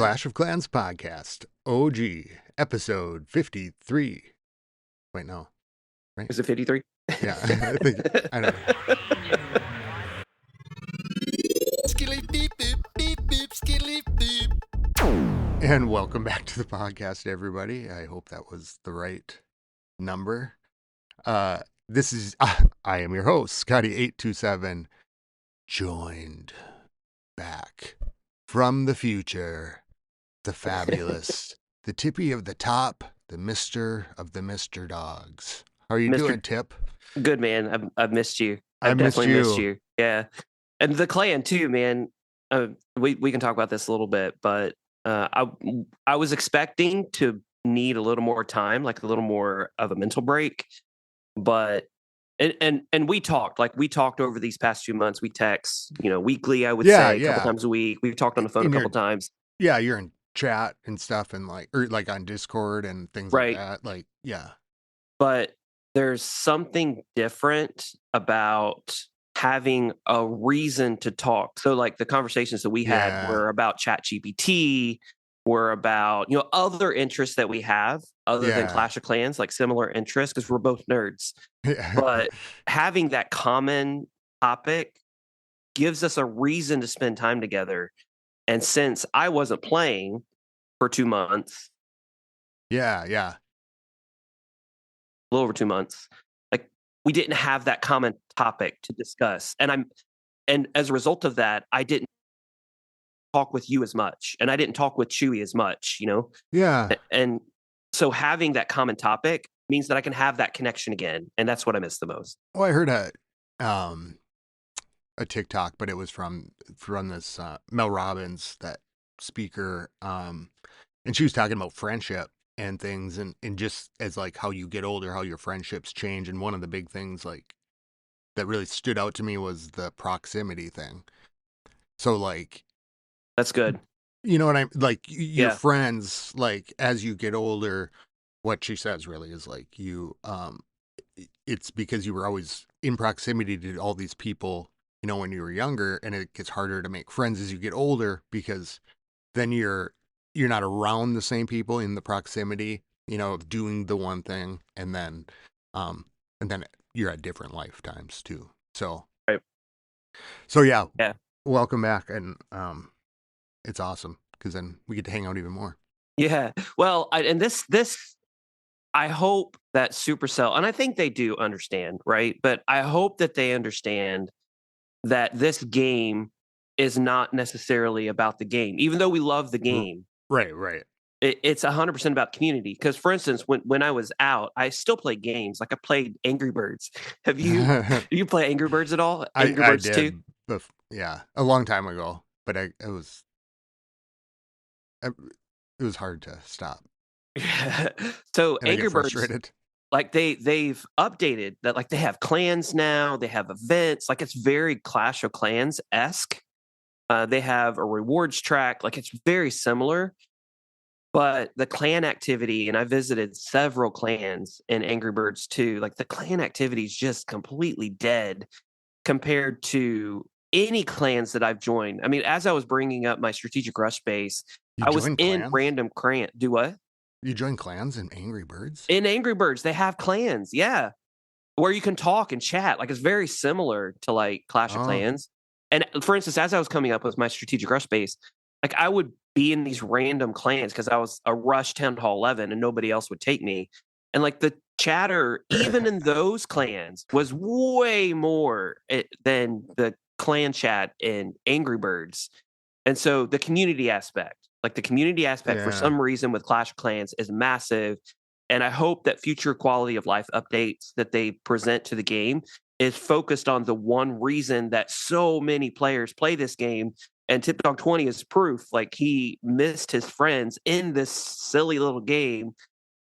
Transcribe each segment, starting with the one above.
Clash of Clans podcast, OG, episode 53. Wait, no, right? Is it 53? Yeah, I think, I don't know. And welcome back to the podcast, everybody. I hope that was the right number. This is, I am your host, Scotty827, joined back from the future, the fabulous, the tippy of the top, the Mr. of the Mr. Dogs. How are you doing, Tip? Good, man. I've missed you. I missed definitely missed you. you. Yeah. And the clan too, man. We can talk about this a little bit, but I was expecting to need a little more time, like a little more of a mental break. But and we talked over these past 2 months. We text, weekly, I would say, a couple times a week. We've talked on the phone a couple times. Yeah, you're in chat and stuff, and or on Discord and things like that. Like, yeah. But there's something different about having a reason to talk. So like the conversations that we had were about ChatGPT, were about, other interests that we have other than Clash of Clans, like similar interests, because we're both nerds. But having that common topic gives us a reason to spend time together. And since I wasn't playing for 2 months. Yeah. A little over 2 months. Like, we didn't have that common topic to discuss. And as a result of that, I didn't talk with you as much, and I didn't talk with Chewy as much, Yeah. And so having that common topic means that I can have that connection again, and that's what I miss the most. Well, I heard a TikTok, but it was from this Mel Robbins, that speaker, and she was talking about friendship and things, and just as like how you get older, how your friendships change. And one of the big things like that really stood out to me was the proximity thing. So like, that's good. You know what I'm like? Your friends, like, as you get older, what she says really is like it's because you were always in proximity to all these people, when you were younger, and it gets harder to make friends as you get older because then you're not around the same people in the proximity, doing the one thing, and then you're at different lifetimes too. So, right. So yeah. Welcome back, and it's awesome because then we get to hang out even more. Yeah. Well, I hope that Supercell, and I think they do understand, right? But I hope that they understand that this game is not necessarily about the game, even though we love the game. Right. It's 100% about community. Because, for instance, when I was out, I still played games. Like I played Angry Birds. Have you you play Angry Birds at all? Angry Birds I did, 2? Yeah, a long time ago. But it was hard to stop. So Angry Birds, like they've updated that. Like they have clans now. They have events. Like it's very Clash of Clans-esque. They have a rewards track. Like it's very similar. But the clan activity, and I visited several clans in Angry Birds 2, like the clan activity is just completely dead compared to any clans that I've joined. I mean, as I was bringing up my strategic rush base, I was in random clan. Do what? You join clans in Angry Birds? In Angry Birds, they have clans, yeah, where you can talk and chat. Like it's very similar to like Clash of Clans. And for instance, as I was coming up with my strategic rush base, like I would be in these random clans because I was a rush 10 Hall 11 and nobody else would take me. And like the chatter, even in those clans, was way more than the clan chat in Angry Birds. And so the community aspect, for some reason with Clash of Clans is massive. And I hope that future quality of life updates that they present to the game is focused on the one reason that so many players play this game. And Tipdawg 20 is proof. Like he missed his friends in this silly little game,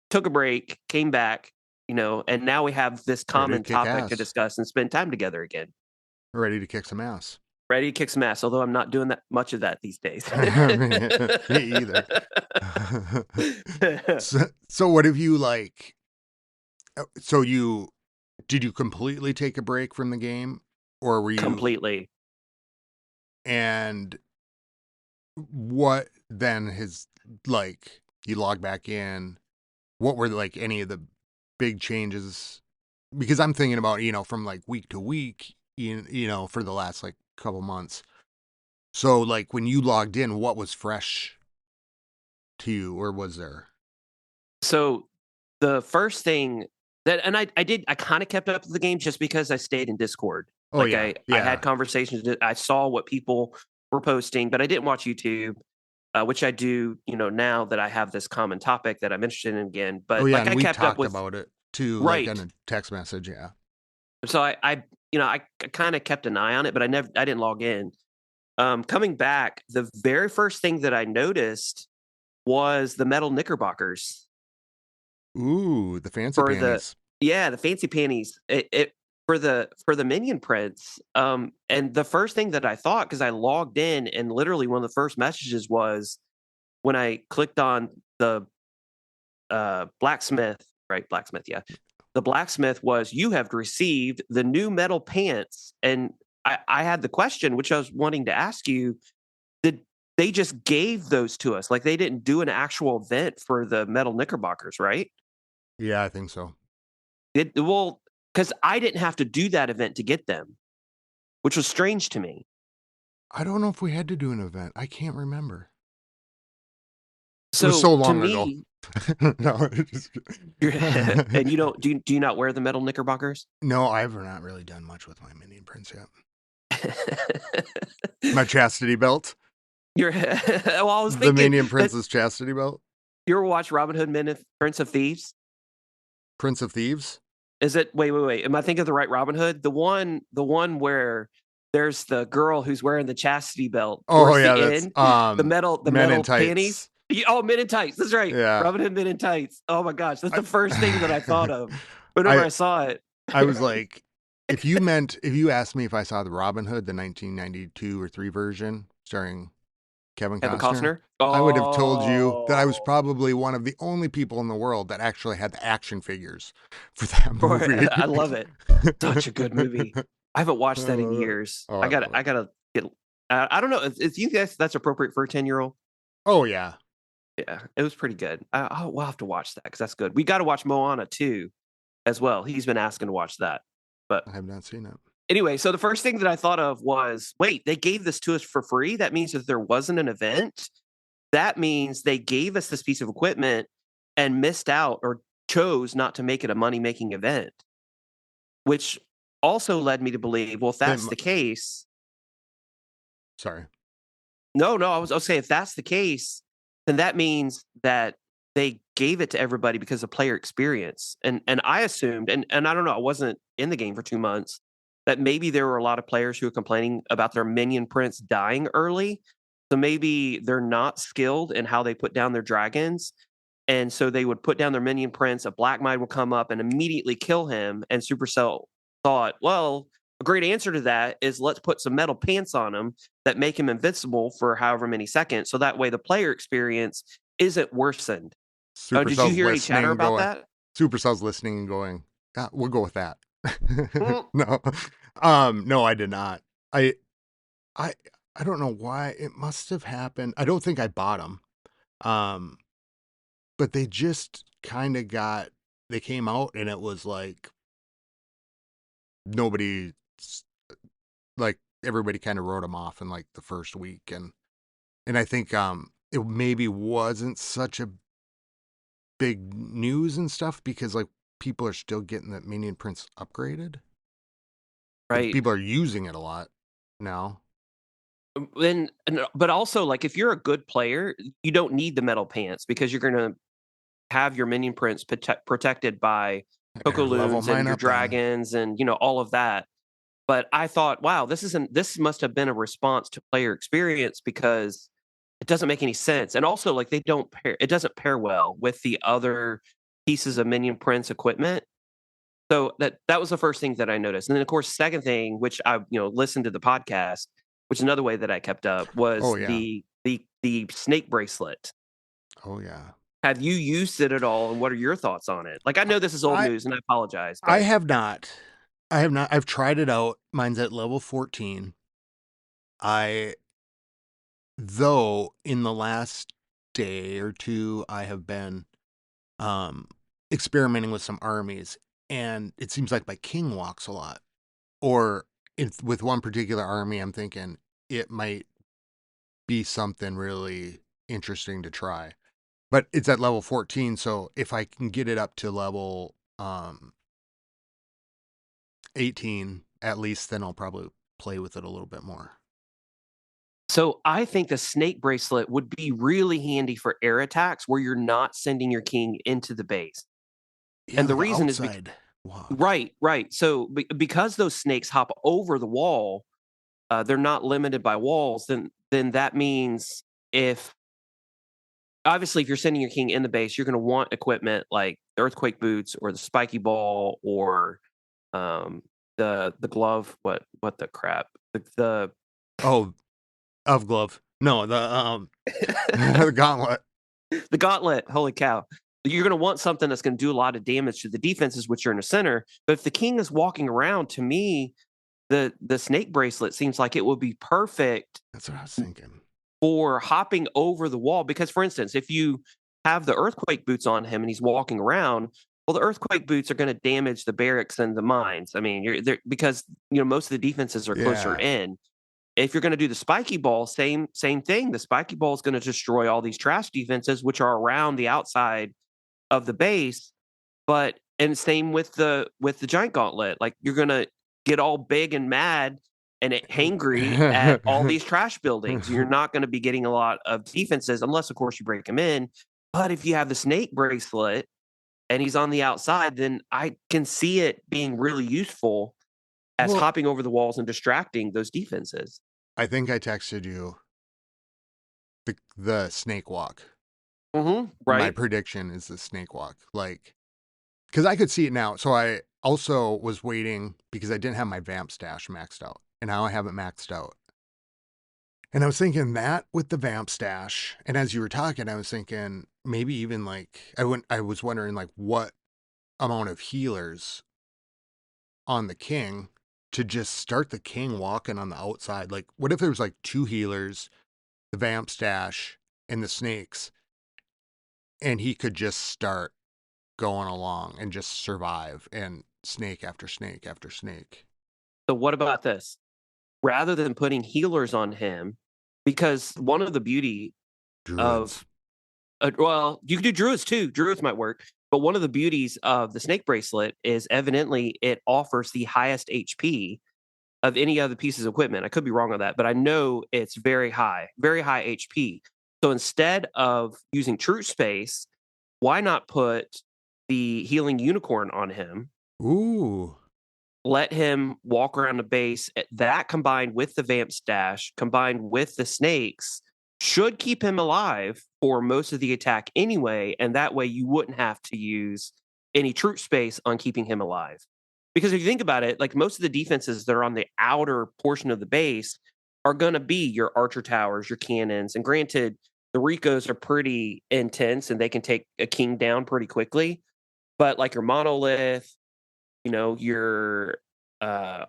took a break, came back, and now we have this common topic to discuss and spend time together again. Ready to kick some ass. Ready to kick some ass, although I'm not doing that much of that these days. Me either. So what have you like? So did you completely take a break from the game, or were you completely? And what then like you log back in. What were like any of the big changes? Because I'm thinking about, from like week to week, for the last like couple months. So like when you logged in, what was fresh to you, or was there? So the first thing that, and I kind of kept up with the game just because I stayed in Discord. Oh Like yeah, I had yeah. conversations. I saw what people were posting, but I didn't watch YouTube, which I do, now that I have this common topic that I'm interested in again. Oh But yeah, like and I we've kept up talked with about it too, like on right. a text message. Yeah. So I kind of kept an eye on it, but I didn't log in. Coming back, the very first thing that I noticed was the metal knickerbockers Ooh, the fancy for the panties. yeah, the fancy panties. It for the minion prints. And the first thing that I thought, because I logged in and literally one of the first messages was when I clicked on the blacksmith, right? Blacksmith, yeah. The blacksmith was, you have received the new metal pants. And I had the question, which I was wanting to ask you, did they just gave those to us? Like they didn't do an actual event for the metal knickerbockers, right? Yeah, I think so. Well, because I didn't have to do that event to get them, which was strange to me. I don't know if we had to do an event. I can't remember. It was so So to long ago. me, No, and you don't do you not wear the metal knickerbockers? no, I've not really done much with my minion prints yet. My chastity belt, You're well, I was the thinking minion that prince's chastity belt, you ever watch Robin Hood Men of Prince of Thieves? Prince of Thieves. Is it wait. Am I thinking of the right Robin Hood? The one where there's the girl who's wearing the chastity belt Oh towards yeah, the that's end, the Men in metal panties. Tights. Oh, Men in Tights. That's right. Yeah, Robin Hood Men in Tights. Oh my gosh. That's I, the first thing that I thought of whenever I I saw it. I was like, if you asked me if I saw the Robin Hood, the 1992 or three version starring Kevin Kevin Costner, Costner. I would have told you that I was Oh, probably one of the only people in the world that actually had the action figures for that movie. I love it. Such a good movie. I haven't watched I that in love it. years. Oh, I love it. I gotta get. I don't know. If you guys that's appropriate for a 10-year-old. Oh yeah, Yeah, it was pretty good. We'll have to watch that because that's good. We got to watch Moana too, as well. He's been asking to watch that. But I have not seen it. anyway, so the first thing that I thought of was, wait, they gave this to us for free. That means that there wasn't an event. That means they gave us this piece of equipment and missed out or chose not to make it a money making event, which also led me to believe, well, if They, that's the case, sorry. no, I was saying if that's the case, then that means that they gave it to everybody because of player experience. And I assumed, and I don't know, I wasn't in the game for 2 months, that maybe there were a lot of players who were complaining about their minion prints dying early. So maybe they're not skilled in how they put down their dragons. And so they would put down their minion prints, a black mine would come up and immediately kill him. And Supercell thought, well, a great answer to that is let's put some metal pants on him that make him invincible for however many seconds. So that way the player experience isn't worsened. Oh, did you Supercell's hear any chatter listening, about going. that? Supercell's listening and going. Yeah, we'll go with that. Mm, No, no, I did not. I, I, I don't know why it must have happened. I don't think I bought them. Um, but they just kind of got. They came out and it was like nobody, like everybody kind of wrote them off in like the first week, and I think it maybe wasn't such a big news and stuff because like people are still getting that minion prints upgraded. Like right. people are using it a lot now. But also, like, if you're a good player, you don't need the metal pants because you're going to have your minion prints protected by I better level Cocoloons and mine your up then. dragons and, all of that. But I thought, wow, this must have been a response to player experience because it doesn't make any sense. And also, like, it doesn't pair well with the other pieces of Minion Prince equipment. So that was the first thing that I noticed. And then, of course, second thing, which I listened to the podcast, which is another way that I kept up, was Oh yeah. the snake bracelet. Oh yeah. Have you used it at all, and what are your thoughts on it? Like, I know this is old I news, and I apologize, I but have not. I have not. I've tried it out. Mine's at level 14. I Though in the last day or two, I have been um, experimenting with some armies, and it seems like my king walks a lot. Or with one particular army, I'm thinking it might be something really interesting to try. But it's at level 14, so if I can get it up to level 18 at least, then I'll probably play with it a little bit more. So I think the snake bracelet would be really handy for air attacks where you're not sending your king into the base. Yeah, And the like an reason is outside walk. right, right. So because those snakes hop over the wall, they're not limited by walls. Then that means if obviously if you're sending your king in the base, you're going to want equipment like the earthquake boots or the spiky ball or um, the glove. What the crap? The Oh, of glove. No, the the gauntlet. the gauntlet. Holy cow! You're going to want something that's going to do a lot of damage to the defenses, which are in the center. But if the king is walking around, to me, the snake bracelet seems like it would be perfect That's what I was thinking. for hopping over the wall. Because, for instance, if you have the earthquake boots on him and he's walking around, well, the earthquake boots are going to damage the barracks and the mines. I mean, you're there because most of the defenses are closer Yeah. in. If you're going to do the spiky ball, same thing. The spiky ball is going to destroy all these trash defenses, which are around the outside of the base. But and same with the giant gauntlet. Like you're going to get all big and mad and hangry at all these trash buildings. You're not going to be getting a lot of defenses unless, of course, you break them in. But if you have the snake bracelet and he's on the outside, then I can see it being really useful as Well, hopping over the walls and distracting those defenses. I think I texted you the snake walk. My Right. prediction is the snake walk. Like, because I could see it now. So I also was waiting because I didn't have my vamp stash maxed out, and now I have it maxed out. And I was thinking that with the vamp stash, and as you were talking, I was thinking maybe even like I was wondering like what amount of healers on the king to just start the king walking on the outside. Like, what if there was like two healers, the vamp stash, and the snakes, and he could just start going along and just survive and snake after snake after snake. So what about this? Rather than putting healers on him, because one of the beauty Druids. of well, you can do druids too. Druids might work, but one of the beauties of the snake bracelet is evidently it offers the highest HP of any other pieces of equipment. I could be wrong on that, but I know it's very high HP. So instead of using troop space, why not put the healing unicorn on him? Ooh. Let him walk around the base. That combined with the vamp stash, combined with the snakes, should keep him alive for most of the attack anyway. And that way you wouldn't have to use any troop space on keeping him alive. Because if you think about it, like most of the defenses that are on the outer portion of the base are going to be your archer towers, your cannons. And granted, the Ricos are pretty intense and they can take a king down pretty quickly. But like your monolith, your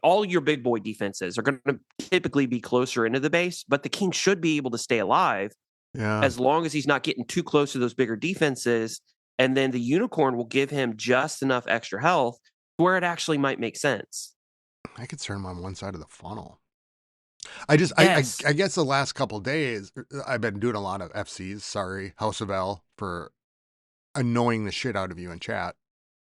all your big boy defenses are going to typically be closer into the base, but the king should be able to stay alive Yeah. as long as he's not getting too close to those bigger defenses. And then the unicorn will give him just enough extra health where it actually might make sense. I could turn him on one side of the funnel. I just, Yes. I guess the last couple days, I've been doing a lot of FCs. Sorry, House of L, for annoying the shit out of you in chat.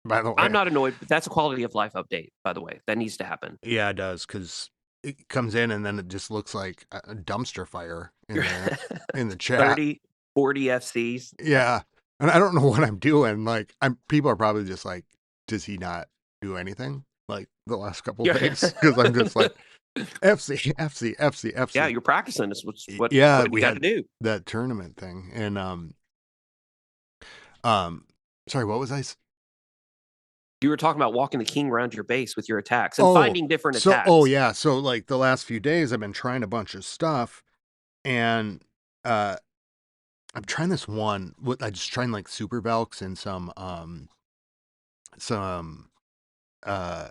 By the I'm way, not annoyed, but that's a quality of life update, by the way. That needs to happen. yeah, it does because it comes in and then it just looks like a dumpster fire in the chat. 30, 40 FCs. Yeah, and I don't know what I'm doing. Like, people are probably just like, does he not do anything like the last couple Yeah. days? Because I'm just like FC, FC, FC, Yeah, FC. you're practicing. That's Yeah, what you we got to had do. that tournament thing, and um, sorry, what was I? You were talking about walking the king around your base with your attacks and Oh, finding different so oh attacks. yeah, so like the last few days, I've been trying a bunch of stuff, and uh, I'm trying this one. I just trying like super velks and some uh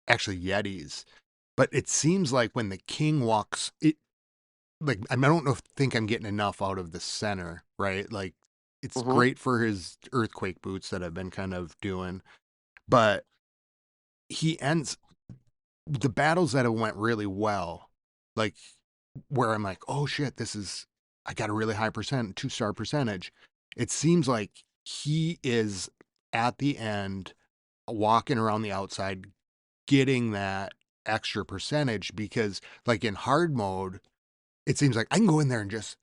actually yetis, but it seems like when the king walks, like I don't know think I'm getting enough out of the center, right? Like it's Mhm. great for his earthquake boots that I've been kind of doing, but he ends the battles that have went really well, like where I'm like, oh shit, this is I got a really high 2-star percentage. It seems like he is at the end walking around the outside getting that extra percentage because like in hard mode, it seems like I can go in there and just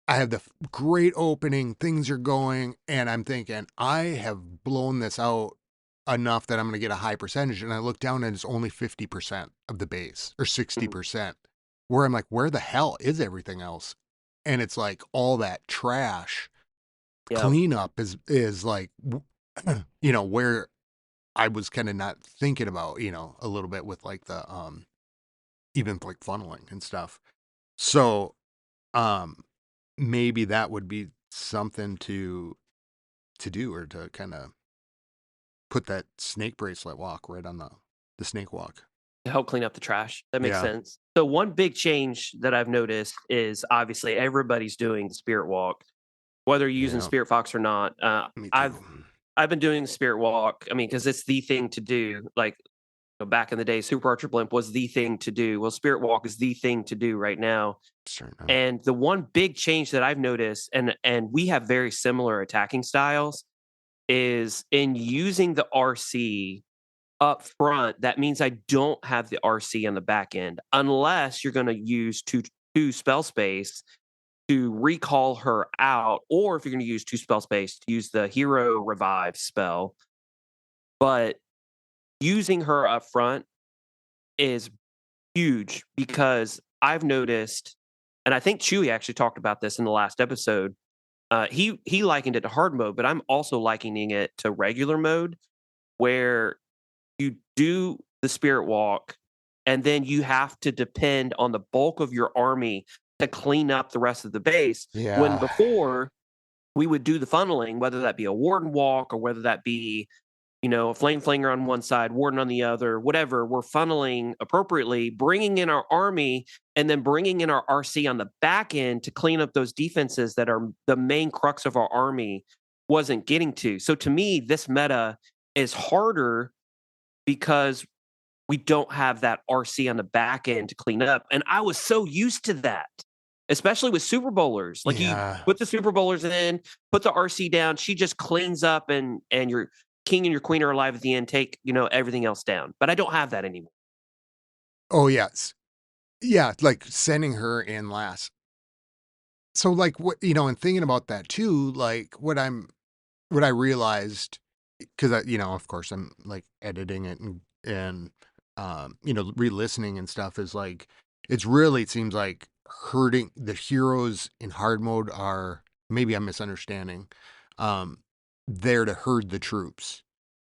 I have the great opening, things are going, and I'm thinking, I have blown this out enough that I'm going to get a high percentage. And I look down and it's only 50% of the base or Mm. 60%, where I'm like, where the hell is everything else? And it's like all that trash Yep. cleanup is like, you know, where I was kind of not thinking about, you know, a little bit with like even like funneling and stuff. So, um, maybe that would be something to do or to kind of put that snake bracelet walk right on the snake walk. To help clean up the trash. That makes Yeah. sense. So one big change that I've noticed is obviously everybody's doing the spirit walk, whether you're using Yeah. Spirit Fox or not. Me I've too. I've been doing the spirit walk. I mean, because it's the thing to do. Like back in the day, Super Archer Blimp was the thing to do. Well, spirit walk is the thing to do right now. Starting out. And the one big change that I've noticed, and we have very similar attacking styles, is in using the RC up front. That means I don't have the RC on the back end unless you're going to use two spell space to recall her out, or if you're going to use two spell space to use the hero revive spell. But using her up front is huge because I've noticed, and I think Chewy actually talked about this in the last episode. He likened it to hard mode, but I'm also likening it to regular mode, where you do the spirit walk, and then you have to depend on the bulk of your army to clean up the rest of the base. When Yeah. before we would do the funneling, whether that be a warden walk or whether that be, a flame flinger on one side, warden on the other, whatever, we're funneling appropriately, bringing in our army, and then bringing in our RC on the back end to clean up those defenses that are the main crux of our army wasn't getting to. So to me, this meta is harder because we don't have that RC on the back end to clean up. And I was so used to that, especially with Super Bowlers. Like you Yeah. put the Super Bowlers in, put the RC down, she just cleans up and your king and your queen are alive at the end, take, everything else down. But I don't have that anymore. Oh yes. Yeah, like sending her in last. So like what and thinking about that too, like what I realized because of course I'm like editing it and re-listening and stuff is like it seems like hurting the heroes in hard mode are maybe I'm misunderstanding um there to herd the troops.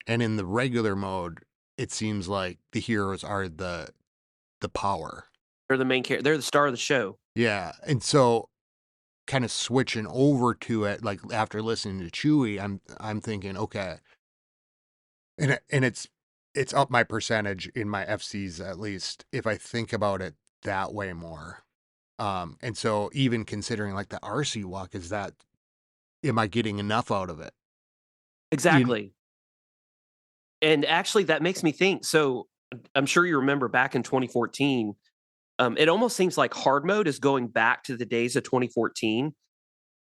And in the regular mode, it seems like the heroes are the power. They're the main character. They're the star of the show. Yeah. And so kind of switching over to it like after listening to Chewy, I'm thinking, okay, and it's up my percentage in my FCs at least if I think about it that way more. And so even considering like the RC walk, is that am I getting enough out of it? You Exactly. And actually, that makes me think. So I'm sure you remember back in 2014, it almost seems like hard mode is going back to the days of 2014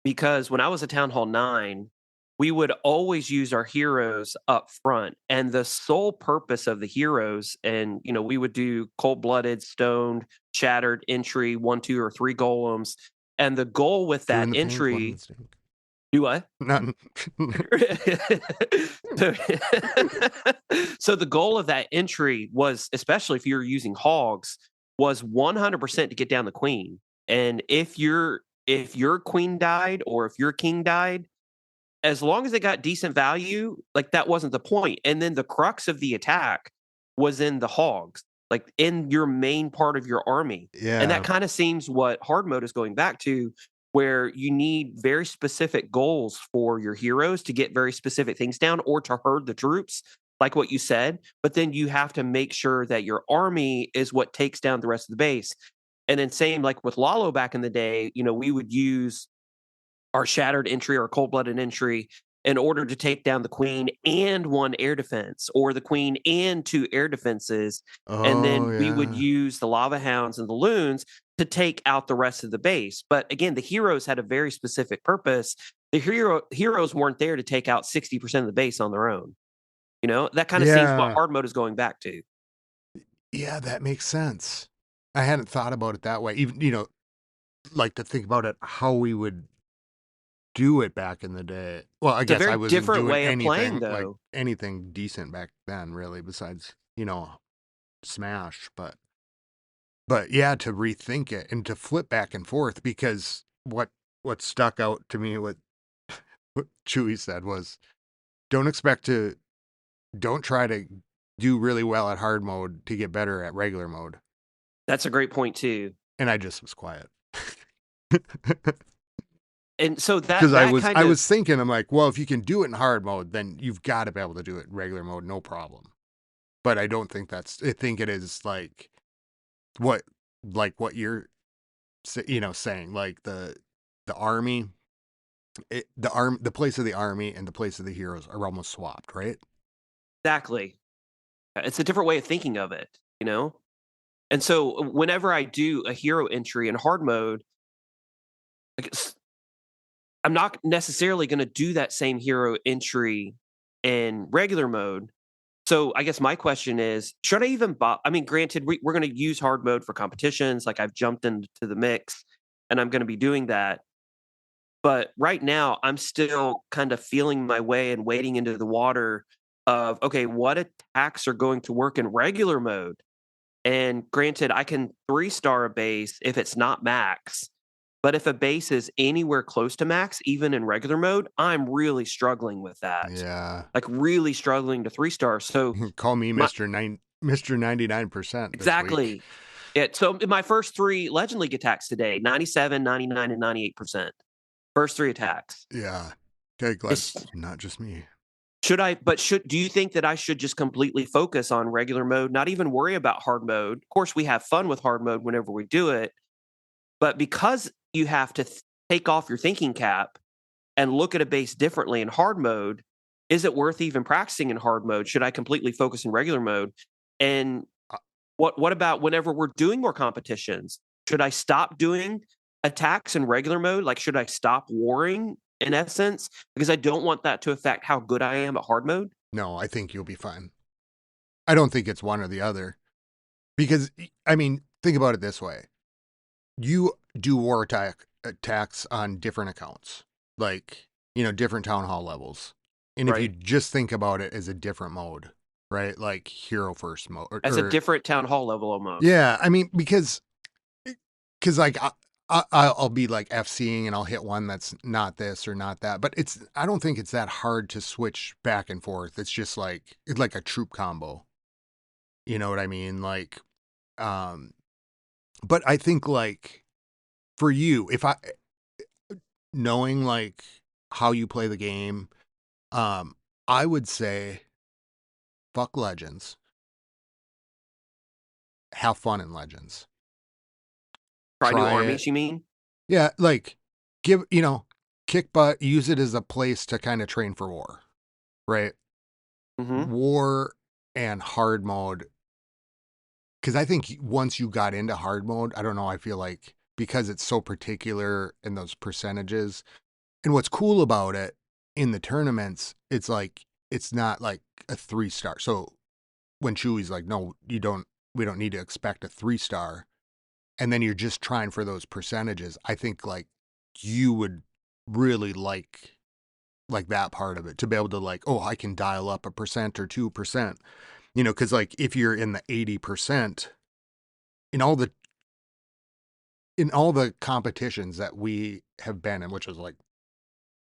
because when I was at Town Hall 9, we would always use our heroes up front. And the sole purpose of the heroes, and we would do cold blooded, stoned, shattered entry, 1, 2, or 3 golems. And the goal with that doing the pain, flooding the entry, stink. do what? Nothing. so, so the goal of that entry was, especially if you're using hogs, was 100% to get down the queen. And if your queen died or if your king died, as long as they got decent value, like that wasn't the point. And then the crux of the attack was in the hogs, like in your main part of your army. And that Yeah. kind of seems what hard mode is going back to, where you need very specific goals for your heroes to get very specific things down or to herd the troops, like what you said. But then you have to make sure that your army is what takes down the rest of the base. And then same like with Lalo back in the day, we would use our shattered entry or cold-blooded entry in order to take down the queen and 1 air defense, or the queen and 2 air defenses, and Oh, then we would yeah. use the lava hounds and the loons to take out the rest of the base. But again, the heroes had a very specific purpose. The heroes weren't there to take out 60% of the base on their own. That kind of seems what Yeah. hard mode is going back to. Yeah, that makes sense. I hadn't thought about it that way. Even, like, to think about it, how we would do it back in the day. Well, I It's a guess I very wasn't different doing way of playing, like, though. anything decent back then, really, besides, Smash, but yeah, to rethink it and to flip back and forth because what stuck out to me, what Chewy said was, "Don't expect to don't try to do really well at hard mode to get better at regular mode." That's a great point too. And I just was quiet. And so Because that I that was kind I of was thinking, I'm like, well, if you can do it in hard mode, then you've got to be able to do it in regular mode, no problem. But I don't think I think it is what what you're saying, like the army, the place of the army and the place of the heroes are almost swapped, right? exactly. It's a different way of thinking of it, you know? And so whenever I do a hero entry in hard mode, like I'm not necessarily going to do that same hero entry in regular mode. So I guess my question is, should I even I mean, granted, we're going to use hard mode for competitions. Like I've jumped into the mix and I'm going to be doing that. But right now, I'm still kind of feeling my way and wading into the water of, okay, what attacks are going to work in regular mode? And granted, I can 3-star a base if it's not max, but if a base is anywhere close to max, even in regular mode, I'm really struggling with that. Yeah. Like, really struggling to 3-star. So, Call me my Mr. 99% this week. exactly. So in my first 3 Legend League attacks today, 97, 99, and 98%. First 3 attacks. Yeah. Okay, glad It's it's not just me. do you think that I should just completely focus on regular mode, not even worry about hard mode? Of course, we have fun with hard mode whenever we do it, but because you have to take off your thinking cap and look at a base differently in hard mode, is it worth even practicing in hard mode? Should I completely focus in regular mode? And Uh, what about whenever we're doing more competitions? Should I stop doing attacks in regular mode? Like, should I stop warring in essence? Because I don't want that to affect how good I am at hard mode. no, I think you'll be fine. I don't think it's one or the other. Because, I mean, think about it this way. You do attacks on different accounts, like, different town hall levels. And if you Right. just think about it as a different mode, right? Like hero first mode As a different town hall level almost. yeah, I mean, because like I'll be like FCing and I'll hit one that's not this or not that, but I don't think it's that hard to switch back and forth. It's just like it's like a troop combo. You know what I mean? Like, um, but I think like for you, if I knowing like how you play the game, um, I would say fuck Legends, have fun in Legends, Try new try it. armies, you mean? Yeah, like give kick butt, use it as a place to kind of train for war, right? Mhm. War and hard mode, because I think once you got into hard mode, I don't know, I feel like because it's so particular in those percentages, and what's cool about it in the tournaments, it's like it's not like a 3-star. So when Chewy's like, no, we don't need to expect a 3-star, and then you're just trying for those percentages, I think like you would really like that part of it to be able to like, oh, I can dial up a percent or 2%, because like if you're in the 80% in all the competitions that we have been in, which is like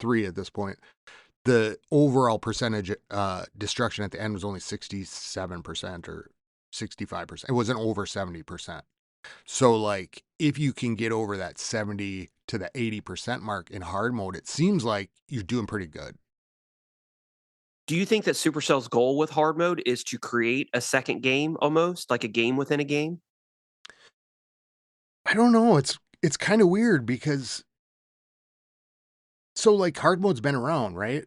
3 at this point, the overall percentage destruction at the end was only 67% or 65%. It wasn't over 70%. So like if you can get over that 70 to the 80% mark in hard mode, it seems like you're doing pretty good. Do you think that Supercell's goal with hard mode is to create a second game almost, like a game within a game? I don't know. It's kind of weird because so like hard mode's been around, right?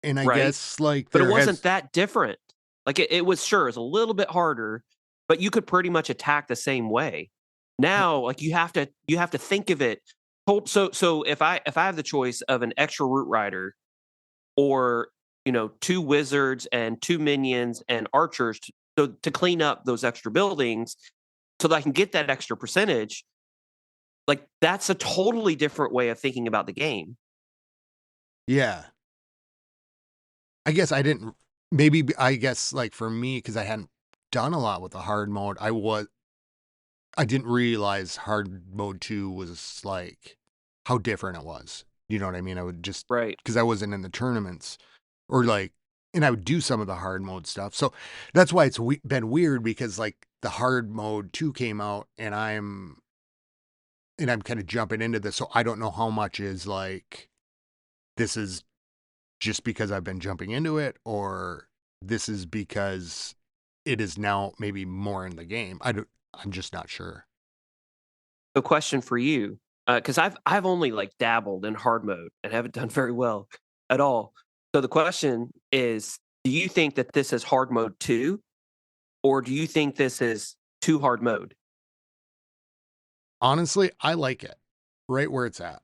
And I right? guess like But it there wasn't has that different. Like it was sure it's a little bit harder, but you could pretty much attack the same way. Now, like you have to think of it. So if I have the choice of an extra root rider or two wizards and two minions and archers to clean up those extra buildings so that I can get that extra percentage, like that's a totally different way of thinking about the game. yeah. I guess I didn't maybe I guess like for me cuz I hadn't done a lot with the hard mode, I didn't realize hard mode 2 was like how different it was. You know what I mean? I would just Right. cuz I wasn't in the tournaments or like and I would do some of the hard mode stuff. So that's why it's been weird because like the hard mode 2 came out and I'm kind of jumping into this so I don't know how much is like this is just because I've been jumping into it or this is because it is now maybe more in the game. I'm just not sure. So question for you, because I've only like dabbled in hard mode and haven't done very well at all. So the question is, do you think that this is hard mode 2, or do you think this is too hard mode? Honestly, I like it right where it's at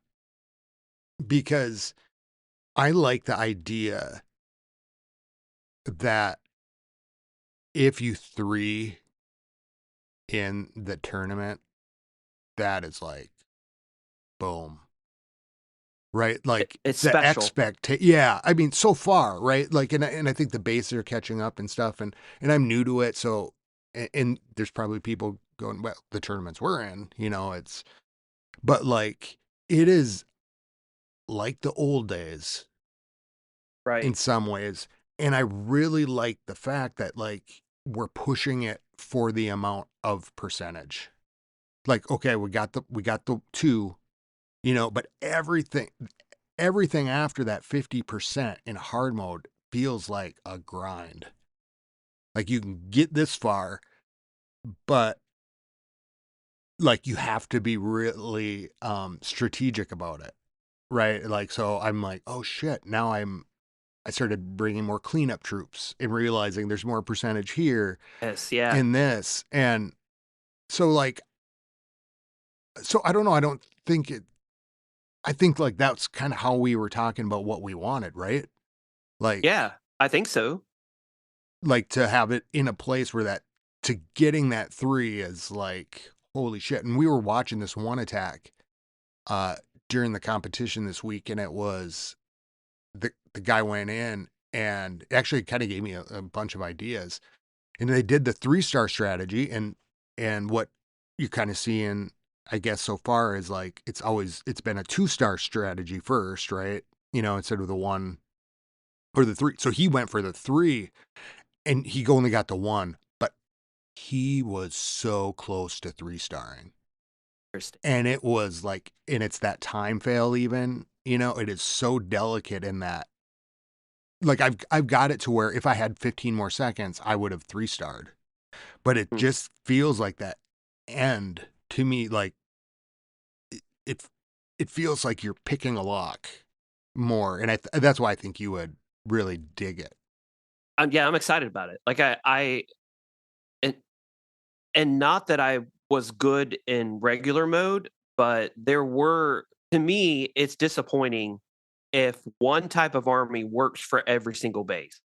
because I like the idea that if you three in the tournament, that is like boom. Right? Like It's the special. yeah, I mean so far, right? Like and I think the bases are catching up and stuff and I'm new to it, so and there's probably people going, well, the tournaments we're in, it's but like it is like the old days in Right. some ways. And I really like the fact that like we're pushing it for the amount of percentage. Like, okay, we got the two, but everything after that 50% in hard mode feels like a grind. Like you can get this far, but like you have to be really strategic about it. Right? Like so I'm like, "Oh shit, now I started bringing more cleanup troops and realizing there's more percentage here Yes. Yeah. in this." And so like so I don't know, I think like that's kind of how we were talking about what we wanted, right? Like Yeah. I think so. like to have it in a place where that to getting that 3 is like holy shit. And we were watching this one attack uh during the competition this week and it was the guy went in and actually kind of gave me a bunch of ideas. And they did the 3-star strategy and what you kind of see in I guess so far is like it's been a 2-star strategy first, right? Instead of the 1 or the 3. So he went for the 3 and he only got the 1, but he was so close to 3-starring. Interesting. And it was like and it's that time fail even, it is so delicate in that like I've got it to where if I had 15 more seconds, I would have 3-starred. But it Mm. just feels like that end to me like it it feels like you're picking a lock more and that's why I think you would really dig it. Yeah, I'm excited about it. Like and, and not that I was good in regular mode, but there were to me, it's disappointing if one type of army works for every single base.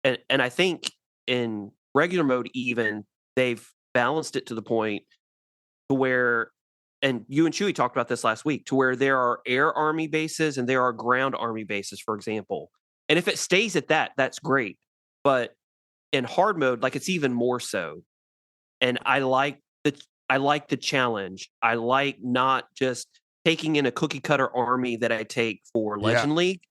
And I think in regular mode even they've balanced it to the point to where and you and Chewy talked about this last week to where there are air army bases and there are ground army bases, for example. And if it stays at that, that's great. But in hard mode, like it's even more so. And I like the challenge. I like not just taking in a cookie cutter army that I take for Yeah. Legend League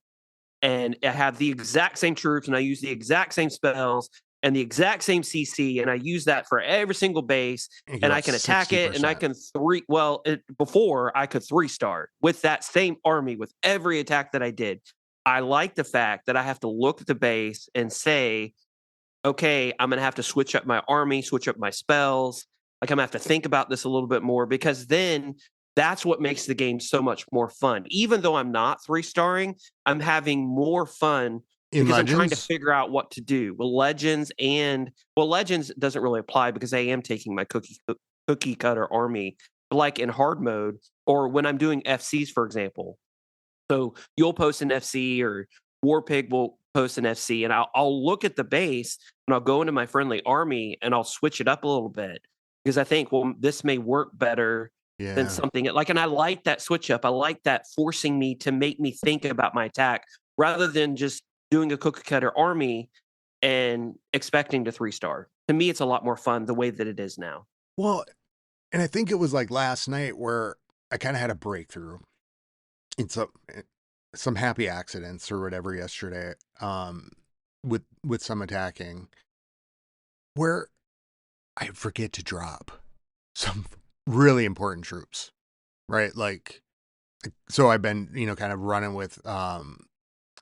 and I have the exact same troops and I use the exact same spells and the exact same CC and I use that for every single base And get and I about can attack it and I 60%. can before I could 3-star with that same army with every attack that I did. I like the fact that I have to look at the base and say, okay, I'm going to have to switch up my army, switch up my spells. Like, I'm gonna have to think about this a little bit more, because then that's what makes the game so much more fun. Even though I'm not 3-starring, I'm having more fun In because I'm trying to Legends? figure out what to do. Legends doesn't really apply because I am taking my cookie cutter army, like in hard mode or when I'm doing FCs, for example. So you'll post an FC, or Warpig will post an FC, and I'll look at the base and I'll go into my friendly army and I'll switch it up a little bit because I think, well, this may work better than Yeah. something like, and I like that switch up. I like that forcing me to make me think about my attack rather than just doing a cookie cutter army and expecting to 3-star. To me, it's a lot more fun the way that it is now. Well, and I think it was like last night where I kind of had a breakthrough in some happy accidents or whatever yesterday, with some attacking where I forget to drop some really important troops, right? Like, so I've been, kind of running with, I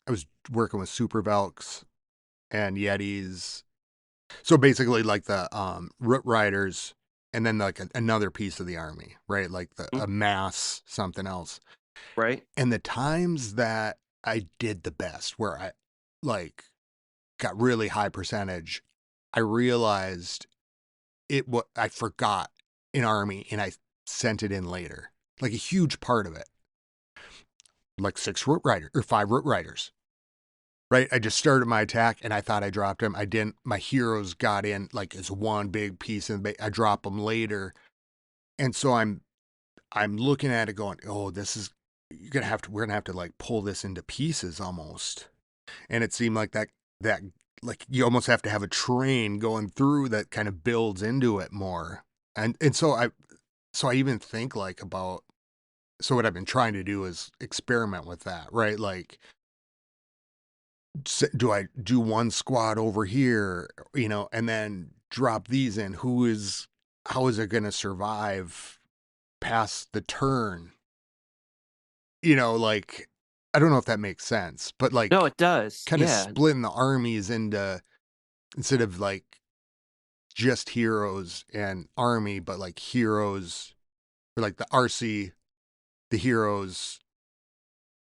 was working with Super Velks and Yetis. So basically like the, Root Riders and then like another piece of the army, right? Like Mm, a mass, something else. right? And the times that I did the best, where I like got really high percentage, I realized what I forgot an army and I sent it in later. Like a huge part of it. Like 5 Root Riders. Right? I just started my attack and I thought I dropped him. I didn't. My heroes got in like as one big piece and I drop them later. And so I'm looking at it going, "Oh, this is we're going to have to like pull this into pieces almost." And it seemed like that like you almost have to have a train going through that kind of builds into it more. And so I even think like about, so what I've been trying to do is experiment with that, right? Like, do I do one squad over here, and then drop these in? How is it going to survive past the turn? Like, I don't know if that makes sense, but No, like it does. kind of Yeah. splitting the armies into, instead of like just heroes and army, but like heroes, or like the RC, the heroes,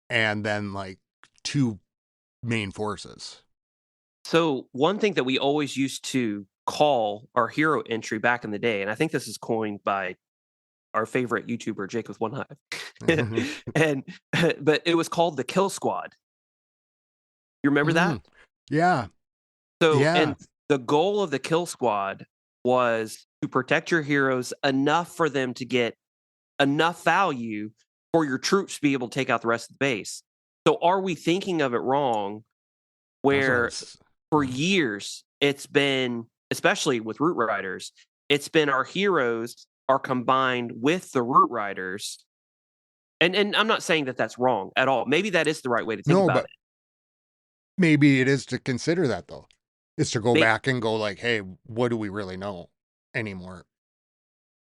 and then like two main forces. So one thing that we always used to call our hero entry back in the day, and I think this is coined by our favorite YouTuber, Jake with One Hive, and but it was called the Kill Squad. You remember that? Mm, yeah, So, yeah, and the goal of the Kill Squad was to protect your heroes enough for them to get enough value for your troops to be able to take out the rest of the base. So, are we thinking of it wrong? that's what I Where was. for years it's been, especially with Root Riders, it's been our heroes are combined with the Root Riders. And I'm not saying that that's wrong at all. Maybe that is the right way to think No, about but maybe it is to consider that though. Is to go it. back and go like, hey, what do we really know anymore?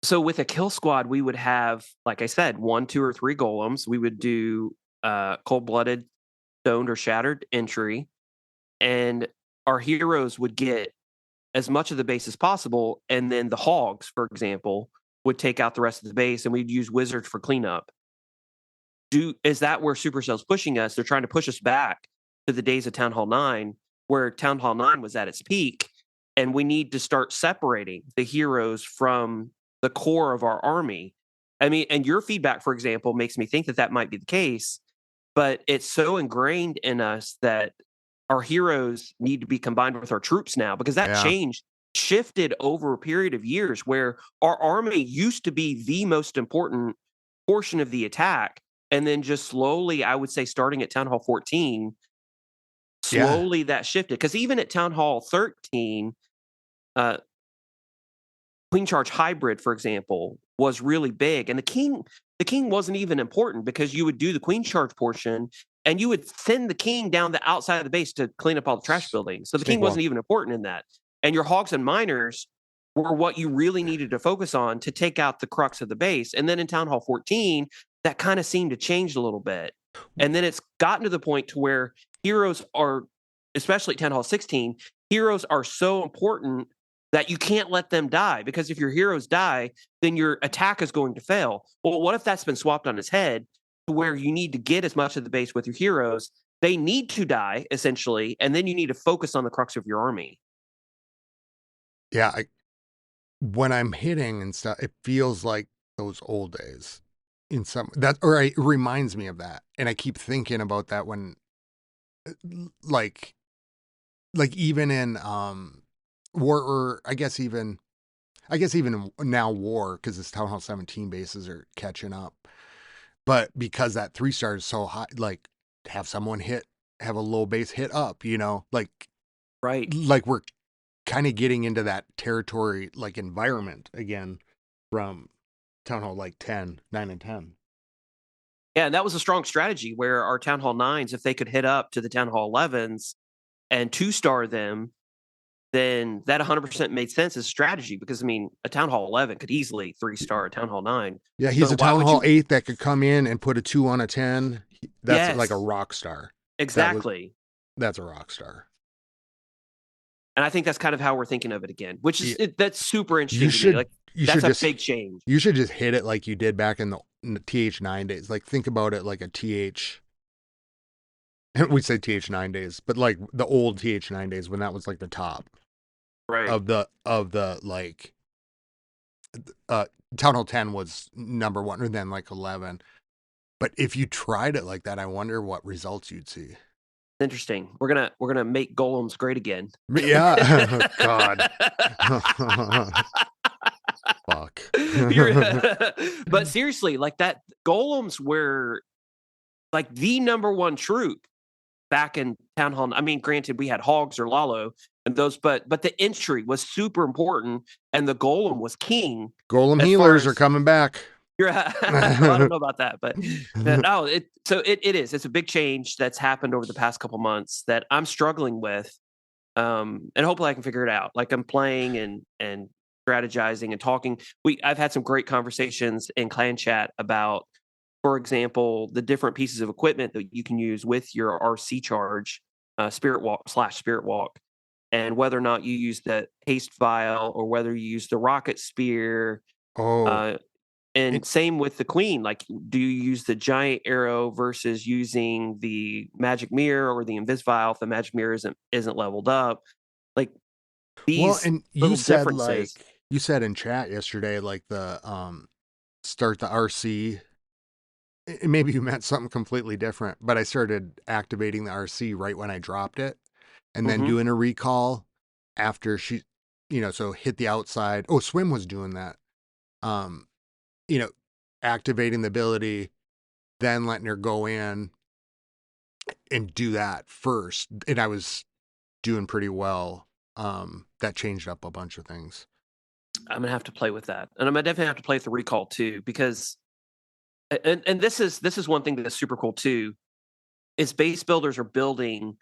So with a kill squad, we would have, like I said, 1, 2, or 3 golems. We would do cold-blooded, stoned, or shattered entry, and our heroes would get as much of the base as possible, and then the hogs, for example, would take out the rest of the base, and we'd use wizards for cleanup. Is that where Supercell's pushing us? They're trying to push us back to the days of Town Hall 9, where Town Hall 9 was at its peak, and we need to start separating the heroes from the core of our army. I mean, and your feedback, for example, makes me think that that might be the case, but it's so ingrained in us that our heroes need to be combined with our troops now, because that Yeah, shifted over a period of years where our army used to be the most important portion of the attack. And then just slowly, I would say starting at Town Hall 14, yeah, slowly that shifted. Because even at Town Hall 13, uh, Queen Charge Hybrid, for example, was really big. And the king wasn't even important because you would do the Queen Charge portion and you would send the king down the outside of the base to clean up all the trash buildings. So the king Snake wasn't Walk. even important in that. And your hogs and miners were what you really needed to focus on to take out the crux of the base. And then in Town Hall 14, that kind of seemed to change a little bit. And then it's gotten to the point to where heroes are, especially at Town Hall 16, heroes are so important that you can't let them die, because if your heroes die, then your attack is going to fail. Well, what if that's been swapped on its head to where you need to get as much of the base with your heroes? They need to die essentially, and then you need to focus on the crux of your army. Yeah, when I'm hitting and stuff, it feels like those old days in some that, or it reminds me of that. And I keep thinking about that when, like, even in, war, or I guess even now war, because this Town Hall 17 bases are catching up. But because that 3-star is so high, like, have someone have a low base hit up, Right. like we're kind of getting into that territory, like environment again from Town Hall like 10, 9 and 10. Yeah, and that was a strong strategy where our Town Hall 9s, if they could hit up to the Town Hall 11s and 2-star them, then that 100% made sense as strategy, because, I mean, a Town Hall 11 could easily 3-star a Town Hall 9. Yeah, he's So a why Town would Hall you? 8 that could come in and put a 2 on a 10. That's like a Yes, rock star. That was exactly. that's a rock star. And I think that's kind of how we're thinking of it again, which is Yeah, that's super you interesting to me. should Like, you that's should a just big change. you should just hit it like you did back in the TH9 days. Like, think about it like a TH. We say TH9 days, but like the old TH9 days when that was like the top Right. of the like, uh Town Hall 10 was number 1, or then like 11. But if you tried it like that, I wonder what results you'd see. Interesting. We're gonna make golems great again. Yeah. God. Fuck. You're but seriously, like, that golems were like the number one troop back in Town Hall. I mean, granted, we had hogs or Lalo and those, but the entry was super important, and the golem was king Golem as far healers are as coming back. you're. Well, I don't know about that, but no, it is. It's a big change that's happened over the past couple months that I'm struggling with, and hopefully I can figure it out. Like, I'm playing and strategizing and talking. I've had some great conversations in clan chat about, for example, the different pieces of equipment that you can use with your RC charge, Spirit Walk slash Spirit Walk, and whether or not you use the haste vial or whether you use the rocket spear. Oh, Uh, it, and same with the queen. Like, do you use the giant arrow versus using the magic mirror or the invis vial if the magic mirror isn't leveled up? Like, well, these and little differences. you said in chat yesterday, like the start the RC. Maybe you meant something completely different, but I started activating the RC right when I dropped it, and then Mhm. doing a recall after she, so hit the outside. Oh, Swim was doing that. Um, you know, activating the ability, then letting her go in and do that first, and I was doing pretty well. That changed up a bunch of things. I'm gonna have to play with that, and I'm gonna definitely have to play with the recall too, because and this is one thing that's super cool too, is base builders are building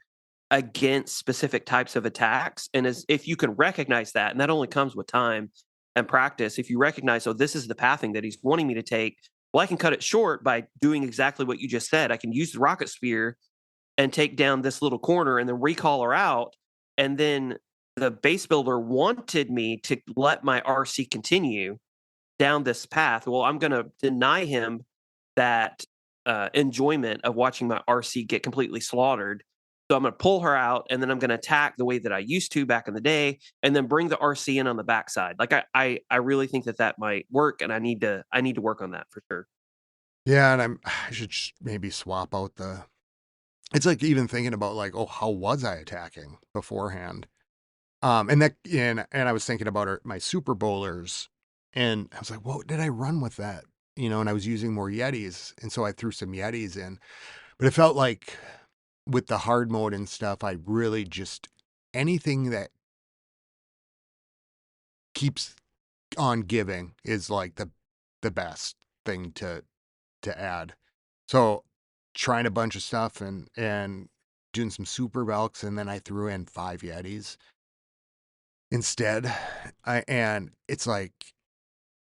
against specific types of attacks, and as if you can recognize that, and that only comes with time and practice. If you recognize, oh, this is the pathing that he's wanting me to take, well, I can cut it short by doing exactly what you just said. I can use the rocket spear and take down this little corner and then recall her out. And then the base builder wanted me to let my RC continue down this path. Well, I'm going to deny him that enjoyment of watching my RC get completely slaughtered. So I'm going to pull her out, and then I'm going to attack the way that I used to back in the day, and then bring the RC in on the backside. Like, I really think that might work, and I need to work on that for sure. Yeah, and I should maybe swap out the. It's like even thinking about like, oh, how was I attacking beforehand? And I was thinking about my Super Bowlers, and I was like, what did I run with that? And I was using more Yetis, and so I threw some Yetis in. But it felt like with the hard mode and stuff, I really just anything that keeps on giving is like the best thing to add. So trying a bunch of stuff and doing some super Velks, and then I threw in 5 Yetis instead. And it's like,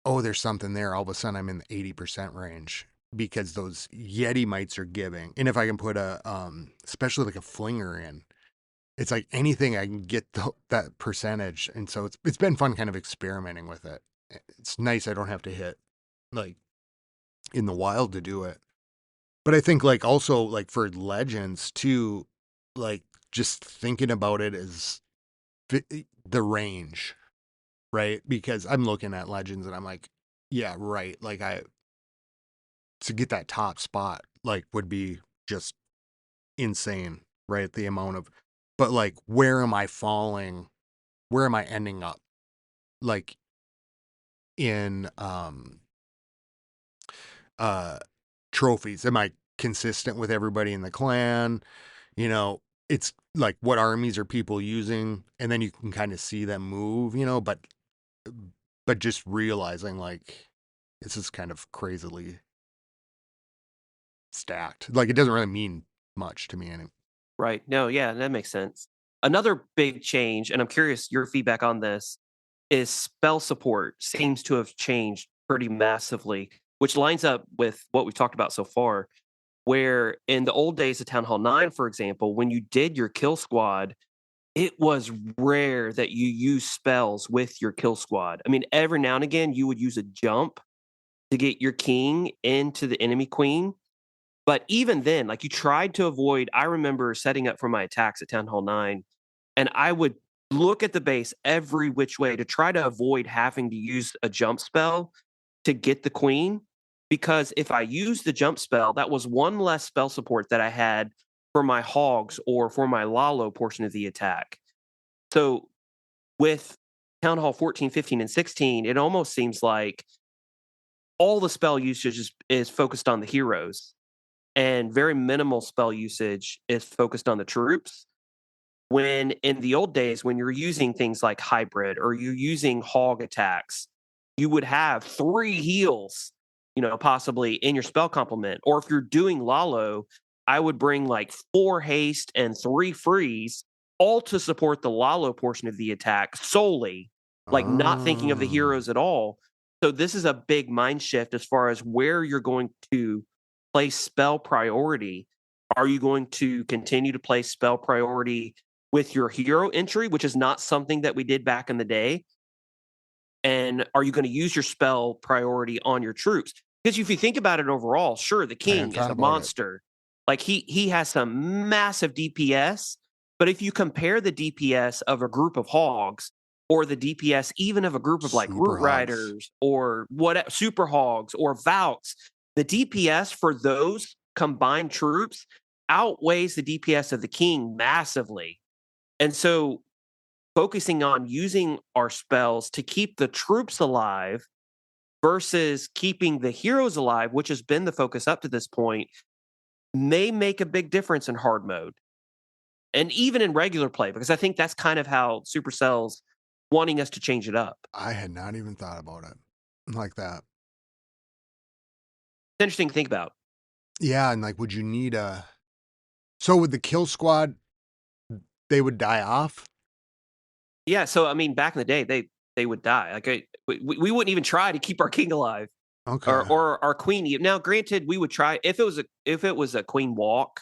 oh, there's something there. All of a sudden, I'm in the 80% range because those Yeti mites are giving. And if I can put especially like a flinger in, it's like anything I can get that percentage, and so it's been fun kind of experimenting with it. It's nice I don't have to hit like in the wild to do it. But I think like also like for legends too, like just thinking about it as the range, right? Because I'm looking at legends and I'm like, yeah, right. Like I to get that top spot like would be just insane, right? The amount of, but like where am I falling? Where am I ending up? Like in uh trophies. Am I consistent with everybody in the clan? You know, it's like what armies are people using, and then you can kind of see them move, but just realizing like this is kind of crazily stacked. Like it doesn't really mean much to me anymore. Right. No, yeah, that makes sense. Another big change, and I'm curious your feedback on this, is spell support seems to have changed pretty massively, which lines up with what we've talked about so far. Where in the old days of Town Hall 9, for example, when you did your kill squad, it was rare that you use spells with your kill squad. I mean, every now and again, you would use a jump to get your king into the enemy queen. But even then, like you tried to avoid, I remember setting up for my attacks at Town Hall 9, and I would look at the base every which way to try to avoid having to use a jump spell to get the queen. Because if I used the jump spell, that was one less spell support that I had for my hogs or for my Lalo portion of the attack. So with Town Hall 14, 15, and 16, it almost seems like all the spell usage is focused on the heroes and very minimal spell usage is focused on the troops. When in the old days, when you're using things like hybrid or you're using hog attacks, you would have 3 heals, possibly in your spell complement. Or if you're doing Lalo, I would bring like 4 haste and 3 freeze, all to support the Lalo portion of the attack solely, like not thinking of the Oh, heroes at all. So this is a big mind shift as far as where you're going to place spell priority. Are you going to continue to place spell priority with your hero entry, which is not something that we did back in the day? And are you going to use your spell priority on your troops? Because if you think about it overall, sure, the I hadn't king is thought a about it. monster. Like he has some massive DPS, but if you compare the DPS of a group of hogs or the DPS even of a group of like Super root hogs. riders or what super hogs or Valks, the DPS for those combined troops outweighs the DPS of the king massively. And so focusing on using our spells to keep the troops alive versus keeping the heroes alive, which has been the focus up to this point, may make a big difference in hard mode and even in regular play, because I think that's kind of how Supercell's wanting us to change it up. I had not even thought about it like that. It's interesting to think about. Yeah, and like, would you need a? So with the kill squad, they would die off. Yeah, so I mean, back in the day, they would die. Like we wouldn't even try to keep our king alive Okay. or our queen. Now, granted, we would try if it was a queen walk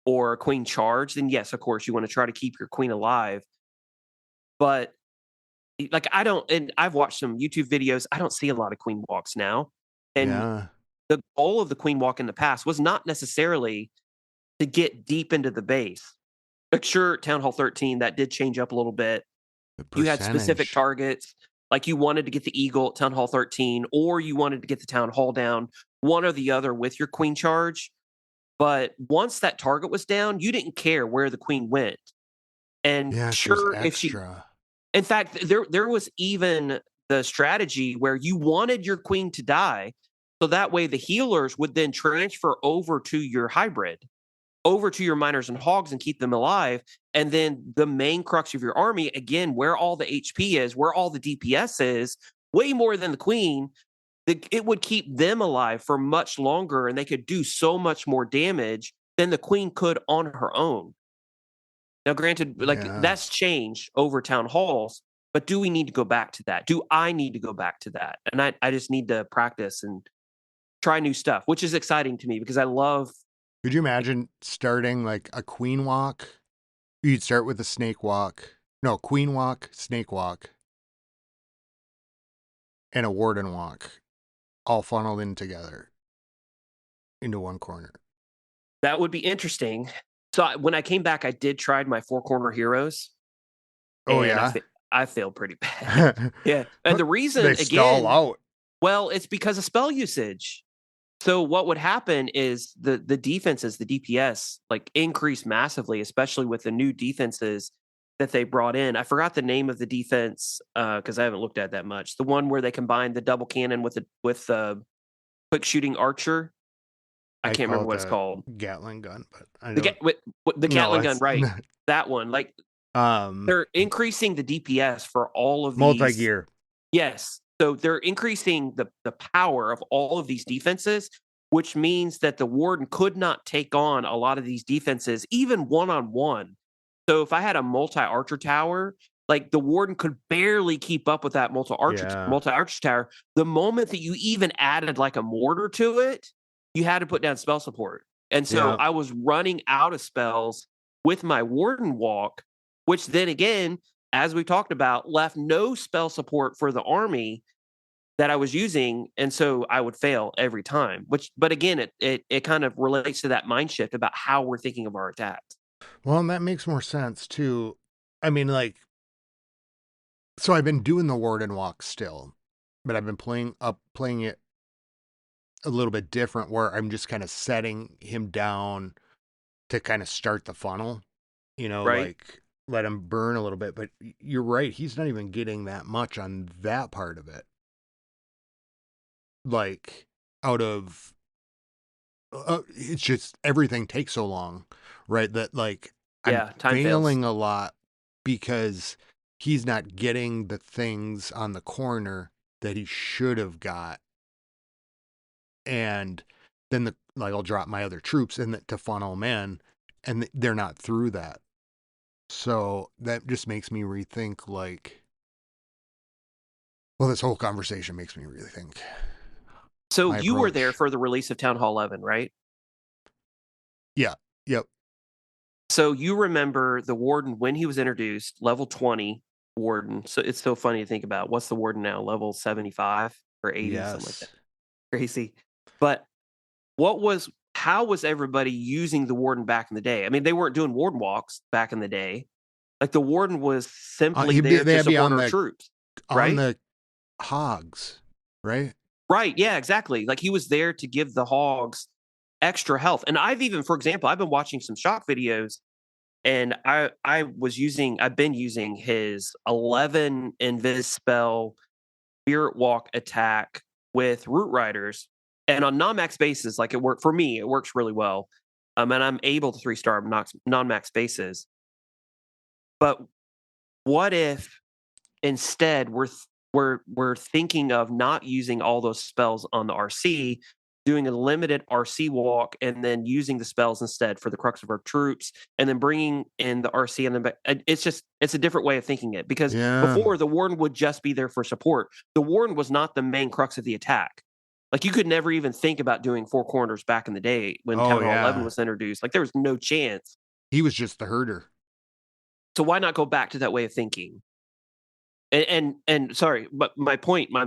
or a queen charge. Then yes, of course, you want to try to keep your queen alive. But like I don't, and I've watched some YouTube videos. I don't see a lot of queen walks now. And Yeah. the goal of the queen walk in the past was not necessarily to get deep into the base. Like sure, Town Hall 13 that did change up a little bit. The You had specific percentage. targets, like you wanted to get the eagle at Town Hall 13, or you wanted to get the town hall down, one or the other with your queen charge. But once that target was down, you didn't care where the queen went. And Yeah, if there's sure, if she, extra. in fact, there was even the strategy where you wanted your queen to die, so that way the healers would then transfer over to your hybrid, over to your miners and hogs and keep them alive. And then the main crux of your army, again, where all the HP is, where all the DPS is, way more than the queen, it would keep them alive for much longer and they could do so much more damage than the queen could on her own. Now, granted, like Yeah. that's changed over town halls, but do we need to go back to that? Do I need to go back to that? And I just need to practice and try new stuff, which is exciting to me because I love. Could you imagine starting like a queen walk? You'd start with a snake walk. No, queen walk, snake walk, and a warden walk, all funneled in together into one corner. That would be interesting. So when I came back, I did try my four corner heroes, Oh and yeah. I failed pretty bad. Yeah, and the They reason stall again, out. well, it's because of spell usage. So what would happen is the defenses, the DPS, like increase massively, especially with the new defenses that they brought in. I forgot the name of the defense because I haven't looked at that much. The one where they combined the double cannon with the quick shooting archer. I I can't call remember it what it's the called. Gatling gun, but I The don't. the No, Gatling gun, it's right? That one. Like um they're increasing the DPS for all of multi these. gear. Yes. So they're increasing the power of all of these defenses, which means that the warden could not take on a lot of these defenses, even one on one. So if I had a multi archer tower, like the warden could barely keep up with that Yeah. multi archer tower. The moment that you even added like a mortar to it, you had to put down spell support. And so Yeah. I was running out of spells with my warden walk, which then again, as we talked about, left no spell support for the army that I was using, and so I would fail every time. But again, it kind of relates to that mind shift about how we're thinking of our attacks. Well, and that makes more sense too. I mean, like, so I've been doing the warden walk still, but I've been playing it a little bit different where I'm just kind of setting him down to kind of start the funnel, Right? like let him burn a little bit. But you're right, he's not even getting that much on that part of it. Like, out of it's just everything takes so long, right? That like I'm Yeah, time fails. failing a lot because he's not getting the things on the corner that he should have got. And then I'll drop my other troops to funnel them in, and they're not through that. So that just makes me rethink, like, well, this whole conversation makes me really think So my you were there approach. for the release of Town Hall 11, right? Yeah. Yep. So you remember the warden when he was introduced, level 20 warden. So it's so funny to think about. What's the warden now? Level 75 or 80, something like that. Yes. Crazy. But how was everybody using the warden back in the day? I mean, they weren't doing warden walks back in the day. Like the warden was simply there They to had to be support our troops, on right? the hogs, right? Right. Yeah, exactly. Like he was there to give the hogs extra health. And I've even, for example, I've been watching some shock videos and I've been using his 11 invis spell spirit walk attack with root riders. And on non-max bases, like it worked for me, it works really well. And I'm able to 3-star non-max bases. But what if instead we're thinking of not using all those spells on the RC, doing a limited RC walk, and then using the spells instead for the crux of our troops, and then bringing in the RC and then it's a different way of thinking it because Yeah. before the warden would just be there for support. The warden was not the main crux of the attack. Like you could never even think about doing four corners back in the day when Oh Town Hall 11 yeah. was introduced. Like there was no chance. He was just the herder. So why not go back to that way of thinking? And sorry, but my point, my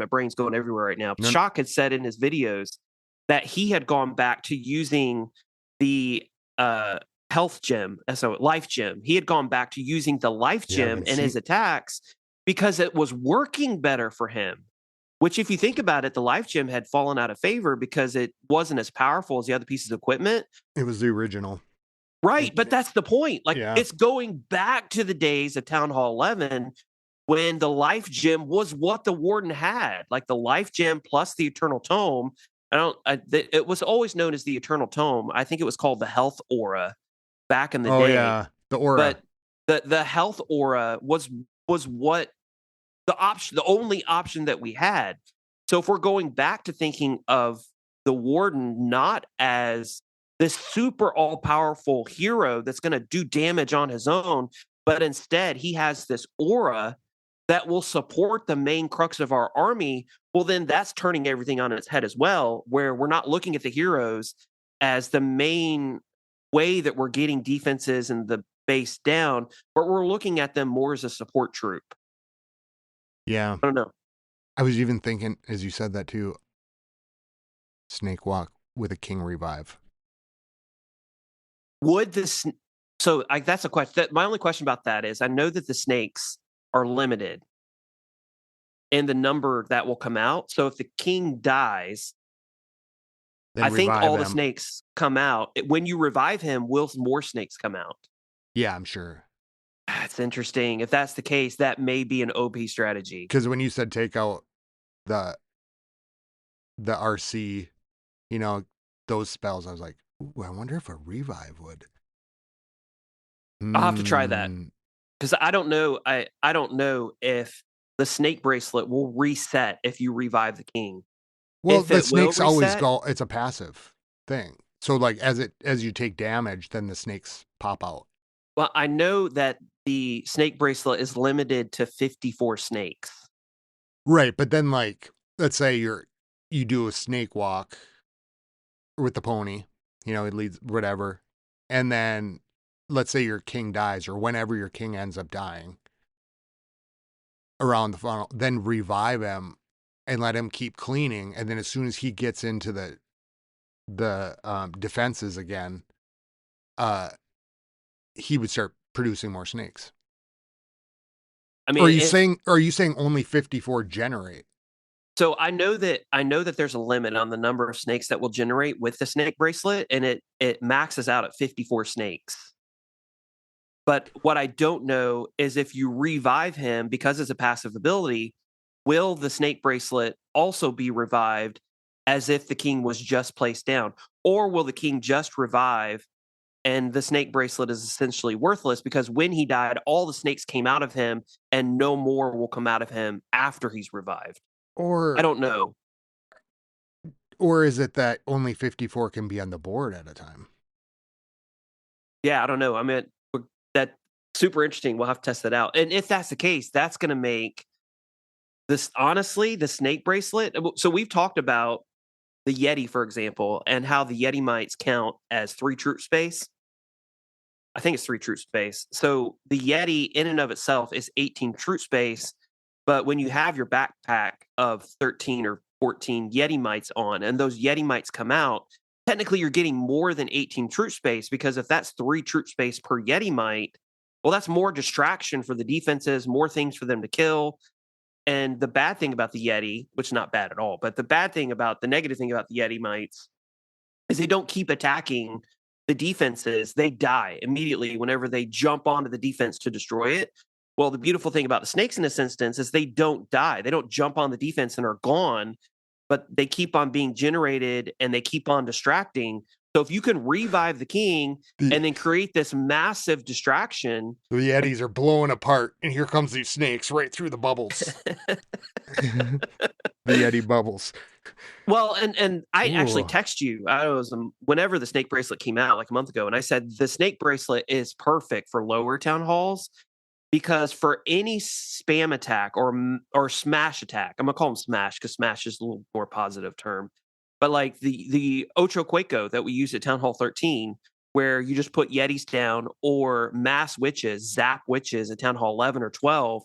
brain's going everywhere right now. No, Shock had said in his videos that he had gone back to using the health gem, so life gem. He had gone back to using the life yeah, I've gem been in his seeing. attacks because it was working better for him. Which, if you think about it, the life gem had fallen out of favor because it wasn't as powerful as the other pieces of equipment. It was the original. Right, but that's the point. Like Yeah. it's going back to the days of Town Hall 11 when the life gem was what the warden had, like the life gem plus the eternal tome. It was always known as the eternal tome. I think it was called the health aura back in the Oh day. yeah, the aura. But the health aura was what the only option that we had. So if we're going back to thinking of the warden not as this super all powerful hero that's going to do damage on his own, but instead he has this aura that will support the main crux of our army, well, then that's turning everything on its head as well, where we're not looking at the heroes as the main way that we're getting defenses and the face down, but we're looking at them more as a support troop. Yeah. I don't know. I was even thinking, as you said that too, snake walk with a king revive. Would this so that's a question. My only question about that is I know that the snakes are limited in the number that will come out. So if the king dies, I Then think revive all the him. snakes come out. When you revive him, will more snakes come out? Yeah, I'm sure. That's interesting. If that's the case, that may be an OP strategy. Because when you said take out the RC, you know, those spells, I was like, ooh, I wonder if a revive would. I'll have to try that Hmm. because I don't know. I don't know if the snake bracelet will reset if you revive the king. Well, If the it will snakes always reset, go. It's a passive thing. So like as you take damage, then the snakes pop out. well, I know that the snake bracelet is limited to 54 snakes. Right, but then like let's say you do a snake walk with the pony, you know, it leads whatever. And then let's say your king dies or whenever your king ends up dying around the funnel, then revive him and let him keep cleaning. And then as soon as he gets into the defenses again, uh, he would start producing more snakes. I Or mean, are you saying only 54 generate? so I know that there's a limit on the number of snakes that will generate with the snake bracelet, and it maxes out at 54 snakes. But what I don't know is if you revive him because it's a passive ability, will the snake bracelet also be revived as if the king was just placed down? Or will the king just revive and the snake bracelet is essentially worthless because when he died, all the snakes came out of him and no more will come out of him after he's revived? I Or don't know. or is it that only 54 can be on the board at a time? Yeah, I don't know. I mean, that super interesting. We'll have to test that out. And if that's the case, that's going to make this honestly the snake bracelet. So we've talked about the Yeti, for example, and how the Yeti mites count as 3 troop space. I think it's 3 troop space. So the Yeti in and of itself is 18 troop space. But when you have your backpack of 13 or 14 Yeti mites on, and those Yeti mites come out, technically you're getting more than 18 troop space because if that's 3 troop space per Yeti mite, well, that's more distraction for the defenses, more things for them to kill. And the bad thing about the Yeti, which is not bad at all, but the negative thing about the Yeti mites is they don't keep attacking the defenses. They die immediately whenever they jump onto the defense to destroy it. Well, the beautiful thing about the snakes in this instance is they don't die. They don't jump on the defense and are gone, but they keep on being generated and they keep on distracting. So if you can revive the king The and then create this massive distraction, the Yetis are blowing apart, and here comes these snakes right through the bubbles. The Yeti bubbles. well, and I actually Ooh. text you. I was whenever the snake bracelet came out like a month ago, and I said the snake bracelet is perfect for lower town halls because for any spam attack or smash attack, I'm gonna call them smash because smash is a little more positive term. But like the Ocho Quaco that we use at Town Hall 13, where you just put Yetis down or mass witches, zap witches at Town Hall 11 or 12.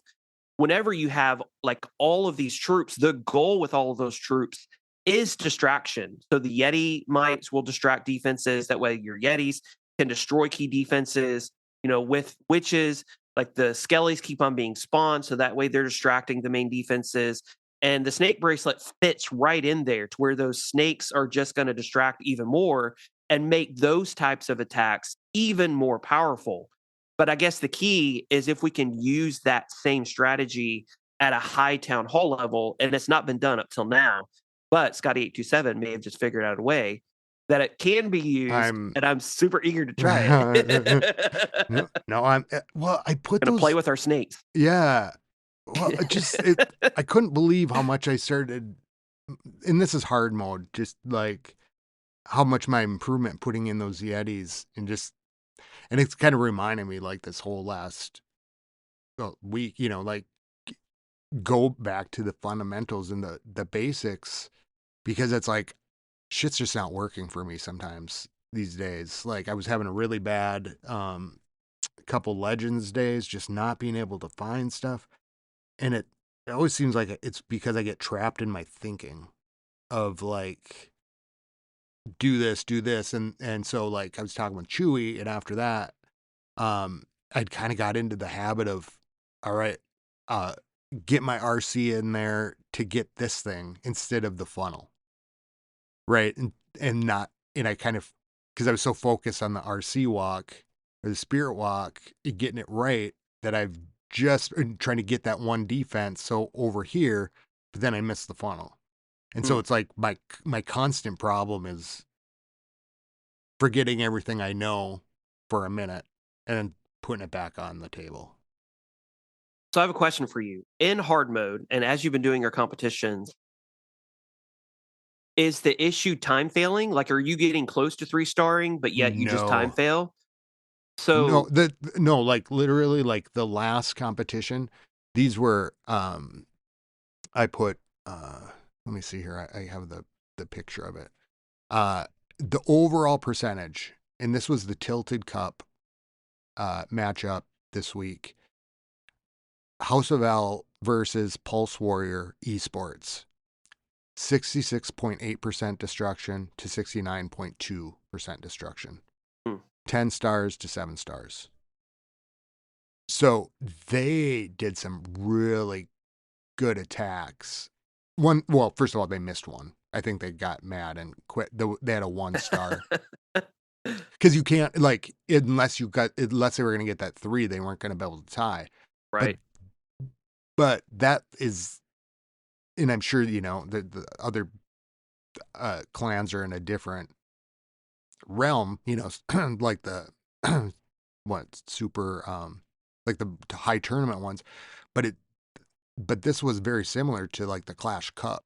Whenever you have like all of these troops, the goal with all of those troops is distraction. So the Yeti mites will distract defenses. That way, your Yetis can destroy key defenses. You know, with witches, like the Skellies keep on being spawned. So that way, they're distracting the main defenses. And the snake bracelet fits right in there to where those snakes are just going to distract even more and make those types of attacks even more powerful. But I guess the key is if we can use that same strategy at a high town hall level, and it's not been done up till now, but Scotty 827 may have just figured out a way that it can be used, I'm and I'm super eager to try it. no, no, I'm well, I put Gonna play those with our snakes. yeah. Well, it I couldn't believe how much I started and this is hard mode, just like how much my improvement putting in those Yetis and it's kind of reminding me like this whole last week, you know, like go back to the fundamentals and the basics because it's like shit's just not working for me sometimes these days. Like I was having a really bad couple Legends days, just not being able to find stuff. And it always seems like it's because I get trapped in my thinking of like, do this. And so like I was talking with Chewy, and after that, I'd kind of got into the habit of, all right, uh, get my RC in there to get this thing instead of the funnel. Right. And I kind of, because I was so focused on the RC walk or the spirit walk, getting it right, that I've just trying to get that one defense. So over here, but then I missed the funnel. And so Mm. it's like my constant problem is forgetting everything I know for a minute and then putting it back on the table. So I have a question for you. In hard mode, and as you've been doing your competitions, is the issue time failing? Like, are you getting close to 3-starring, but yet you just time No. fail? No, So no, like literally like the last competition, these were I put let me see here. I have the picture of it. Uh the overall percentage, and this was the Tilted Cup matchup this week. House of L versus Pulse Warrior Esports. 66.8% destruction to 69.2% destruction. hmm, 10 stars to 7 stars. So they did some really good attacks. Well, first of all, they missed one. I think they got mad and quit. They had a 1 star because you can't like unless they were going to get that 3, they weren't going to be able to tie. But right. that is, and I'm sure the other clans are in a different realm. Like the what super like the high tournament ones, but this was very similar to like the Clash Cup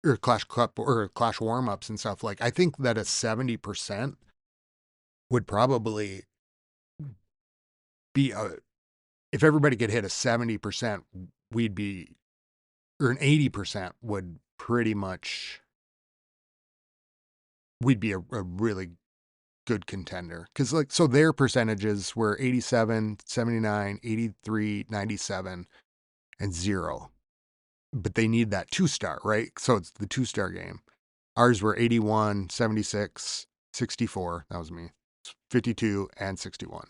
or Clash warm-ups and stuff. Like I think that a 70% would probably be if everybody could hit a 70%, we'd be, or an 80% would pretty much, we'd be a really good contender. Cause like, so their percentages were 87, 79, 83, 97, and 0. But they need that 2-star, right? So it's the 2-star game. Ours were 81, 76, 64. That was me. 52 and 61.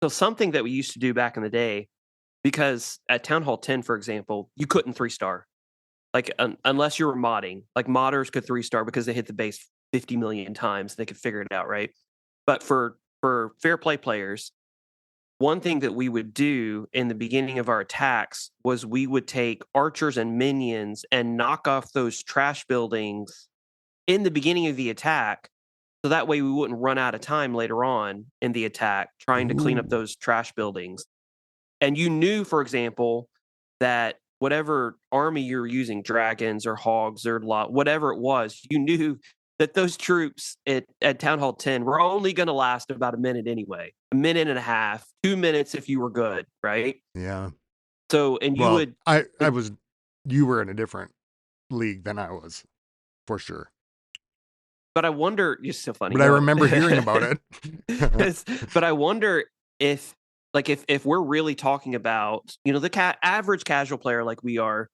So something that we used to do back in the day, because at Town Hall 10, for example, you couldn't 3-star. Like, unless you were modding. Like, modders could 3-star because they hit the base 50 million times, they could figure it out, right? But for fair play players, one thing that we would do in the beginning of our attacks was we would take archers and minions and knock off those trash buildings in the beginning of the attack, so that way we wouldn't run out of time later on in the attack trying to clean up Ooh. those trash buildings. And you knew, for example, that whatever army you're using, dragons or hogs or whatever it was, you knew that those troops at Town Hall 10 were only going to last about a minute anyway, a minute and a half, 2 minutes if you were good, right? Yeah. So, and you Well, would, you were in a different league than I was, for sure. but I wonder, it's so funny. But I No, remember hearing about it. but I wonder if, like, if we're really talking about, the average casual player like we are,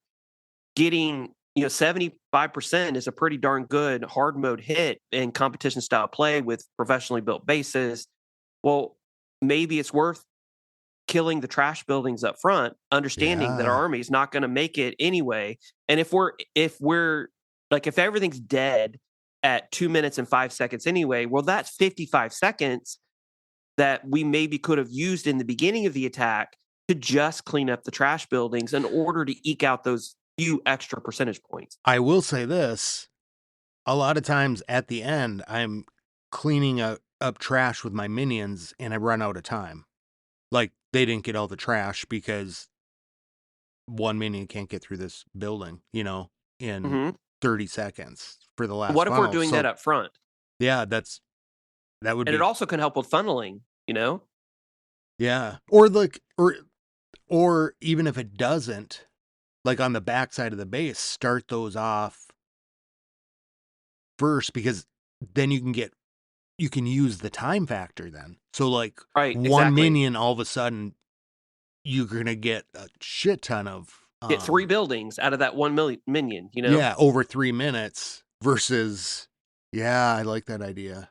getting 75% is a pretty darn good hard mode hit in competition style play with professionally built bases. Well, maybe it's worth killing the trash buildings up front, understanding that our Yeah. army is not going to make it anyway. And if we're like, if everything's dead at 2 minutes and 5 seconds anyway, well, that's 55 seconds that we maybe could have used in the beginning of the attack to just clean up the trash buildings in order to eke out those few extra percentage points. I will say this. A lot of times at the end, I'm cleaning up trash with my minions and I run out of time. Like they didn't get all the trash because one minion can't get through this building, in Mhm. 30 seconds for the last What if we're funnel. doing that So up front? yeah, that would And it be, also can help with funneling, you know? yeah. Or like, or even if it doesn't, like on the backside of the base, start those off first because then you can get you can use the time factor then. So like Right, one exactly. minion, all of a sudden you're gonna get a shit ton of Get 3 buildings out of that 1 minion, you know? yeah, over 3 minutes versus yeah, I like that idea.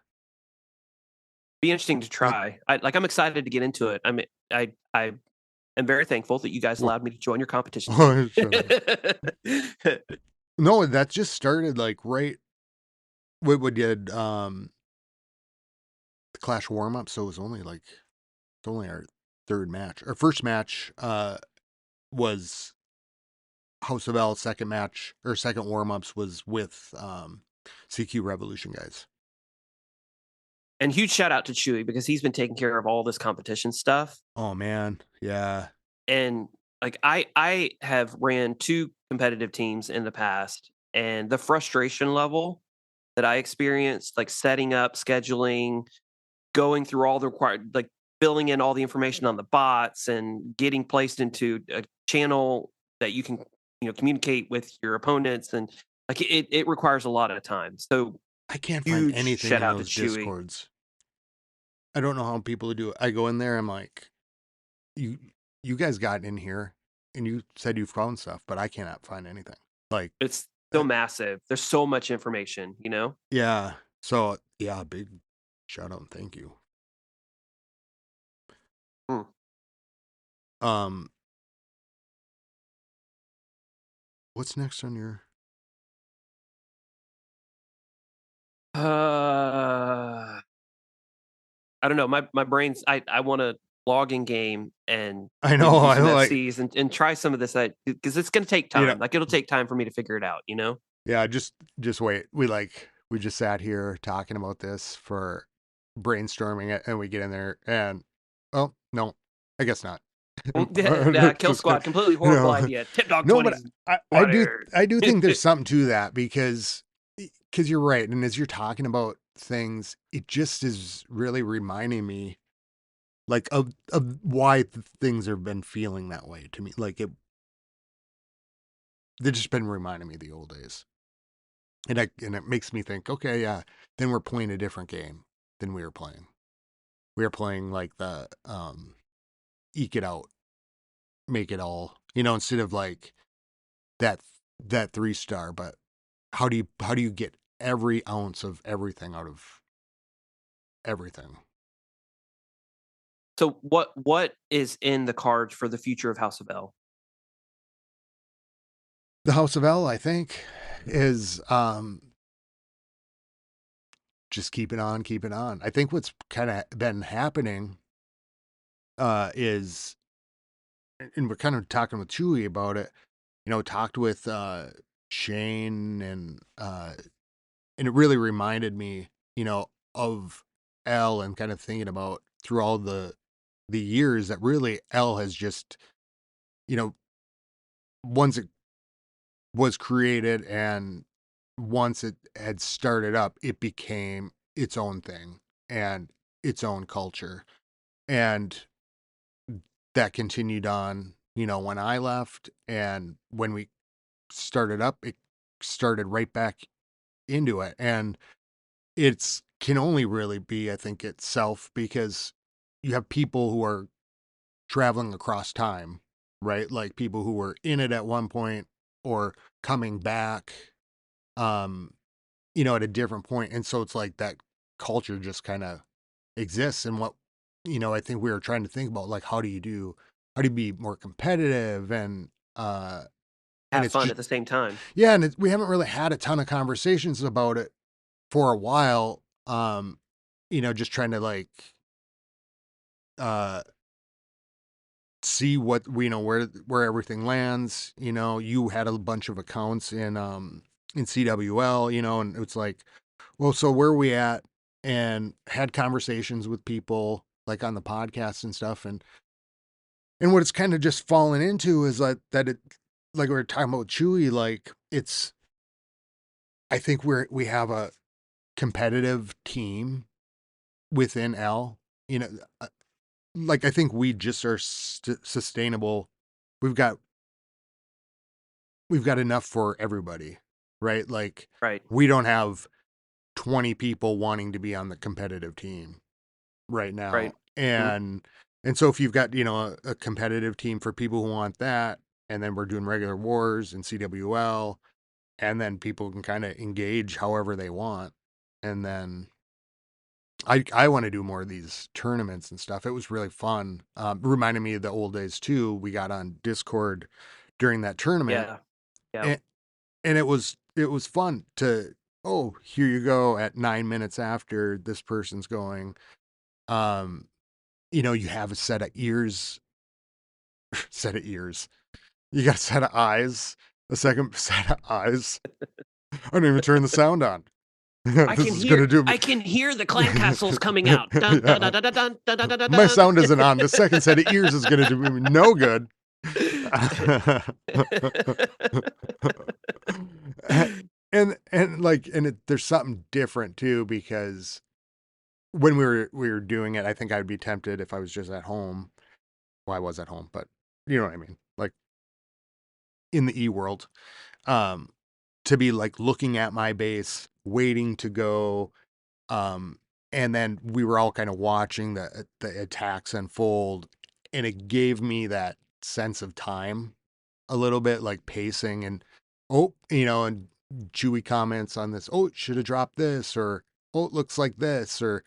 Be interesting to That try. I'm excited to get into it. I am very thankful that you guys well, allowed me to join your competition team. oh, shut up. No, that just started like right what we did the Clash warm up, so it was only like it's only our third match. Our first match was House of L, second match or second warm ups was with CQ Revolution guys. And huge shout out to Chewy because he's been taking care of all this competition stuff. Oh man, yeah. And like I have ran 2 competitive teams in the past, and the frustration level that I experienced, like setting up, scheduling, going through all the required, like filling in all the information on the bots and getting placed into a channel that you can, communicate with your opponents, and like it requires a lot of time. So I can't find huge anything shout in out to those Chewy. discords. I don't know how people do it. I go in there, I'm like, you you guys got in here and you said you found stuff, but I cannot find anything. Like It's so uh, massive. There's so much information, you know? yeah. So yeah, big shout out and thank you. Mm. Um what's next on your Uh, I don't know. My brain's I want to log in game and I know, do I some like FCs and try some of this because it's going to take you know, time. Like it'll take time for me to figure it out, you know? yeah, just wait. We just sat here talking about this for brainstorming it and we get in there and oh no, I guess not. Kill Just kidding. Squad, completely You horrible know, idea. Tip Dog no, but 20s I do water. think there's something to that because you're right, and as you're talking about things, it just is really reminding me like of why things have been feeling that way to me. Like they've just been reminding me of the old days, and it makes me think, okay, yeah, then we're playing a different game than we were playing. We were playing like the eke it out, make it all, instead of like that 3 star, but how do you get every ounce of everything out of everything? So what is in the cards for the future of House of L? The House of L, I think, is just keep it on, keep it on. I think what's kind of been happening is, and we're kind of talking with Chewy about it. Talked with Shane, and it really reminded me, of L, and kind of thinking about through all the years that really L has just, you know, once it was created and once it had started up, it became its own thing and its own culture. And that continued on, when I left. And when we started up, it started right back into it. And it's can only really be, I think, itself because you have people who are traveling across time, right? Like people who were in it at one point or coming back, um, at a different point. And so it's like that culture just kind of exists. And what, I think we were trying to think about like how do you be more competitive and Have it's fun just at the same time. yeah, and we haven't really had a ton of conversations about it for a while. Just trying to like uh see what we know where everything lands. You had a bunch of accounts in CWL, and it's like, well, so where are we at? And had conversations with people like on the podcast and stuff, and what it's kind of just fallen into is that it like we were talking about Chewy, like it's I think we have a competitive team within L. You know, uh, like I think we just are sustainable. We've got we've got enough for everybody, right? Like Right. we don't have 20 people wanting to be on the competitive team right now. Right. Mhm. And so if you've got, a competitive team for people who want that, and then we're doing regular wars and CWL, and then people can kind of engage however they want. And then I want to do more of these tournaments and stuff. It was really fun. Reminded me of the old days too. We got on Discord during that tournament, Yeah. Yeah. and it was fun to, oh, here you go at 9 minutes after this person's going. Um, you have a set of ears, set of ears. You got a set of eyes, a second set of eyes. I didn't even turn the sound on. This is gonna do me. I can hear the clan castles coming out. Dun, dun, Yeah. dun, dun, dun, dun, dun, dun, My dun. sound isn't on. The second set of ears is gonna do me no good. There's something different too, because when we were doing it, I think I'd be tempted if I was just at home. Well, I was at home, but you know what I mean. Like in the E world, um, to be like looking at my base, waiting to go, um, and then we were all kind of watching the attacks unfold, and it gave me that sense of time a little bit, like pacing, and and Chewy comments on this. Oh, it should have dropped this, or oh, it looks like this, or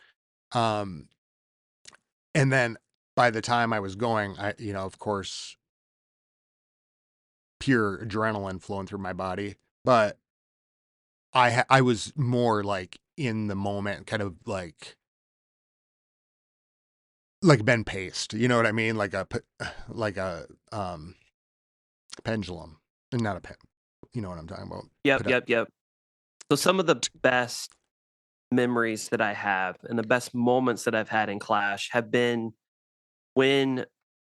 um, and then by the time I was going, of course, pure adrenaline flowing through my body, but I was more like in the moment, kind of like been paced. You know what I mean? Like a pendulum, and not a pen. You know what I'm talking about? Yep, Put up. yep, yep. So some of the best memories that I have and the best moments that I've had in Clash have been when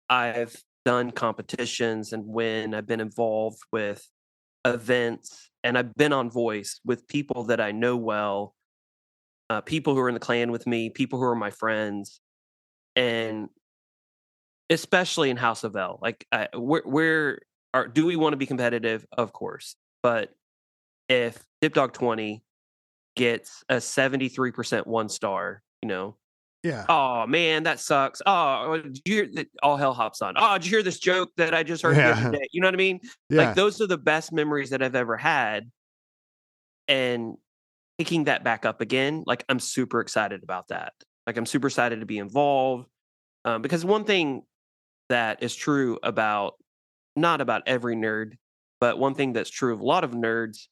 I've done competitions and when I've been involved with events and I've been on voice with people that I know well, people who are in the clan with me, people who are my friends, and especially in House of L. Like, do we want to be competitive? Of course, but if Tipdawg 20 gets a 73% 1 star, Yeah, oh man, that sucks. Oh, did you hear that? All hell hops on. Oh, did you hear this joke that I just heard the other yeah, day? You know what I mean? Like yeah. those are the best memories that I've ever had. And picking that back up again, like I'm super excited about that. Like I'm super excited to be involved. Because one thing that is true about not about every nerd, but one thing that's true of a lot of nerds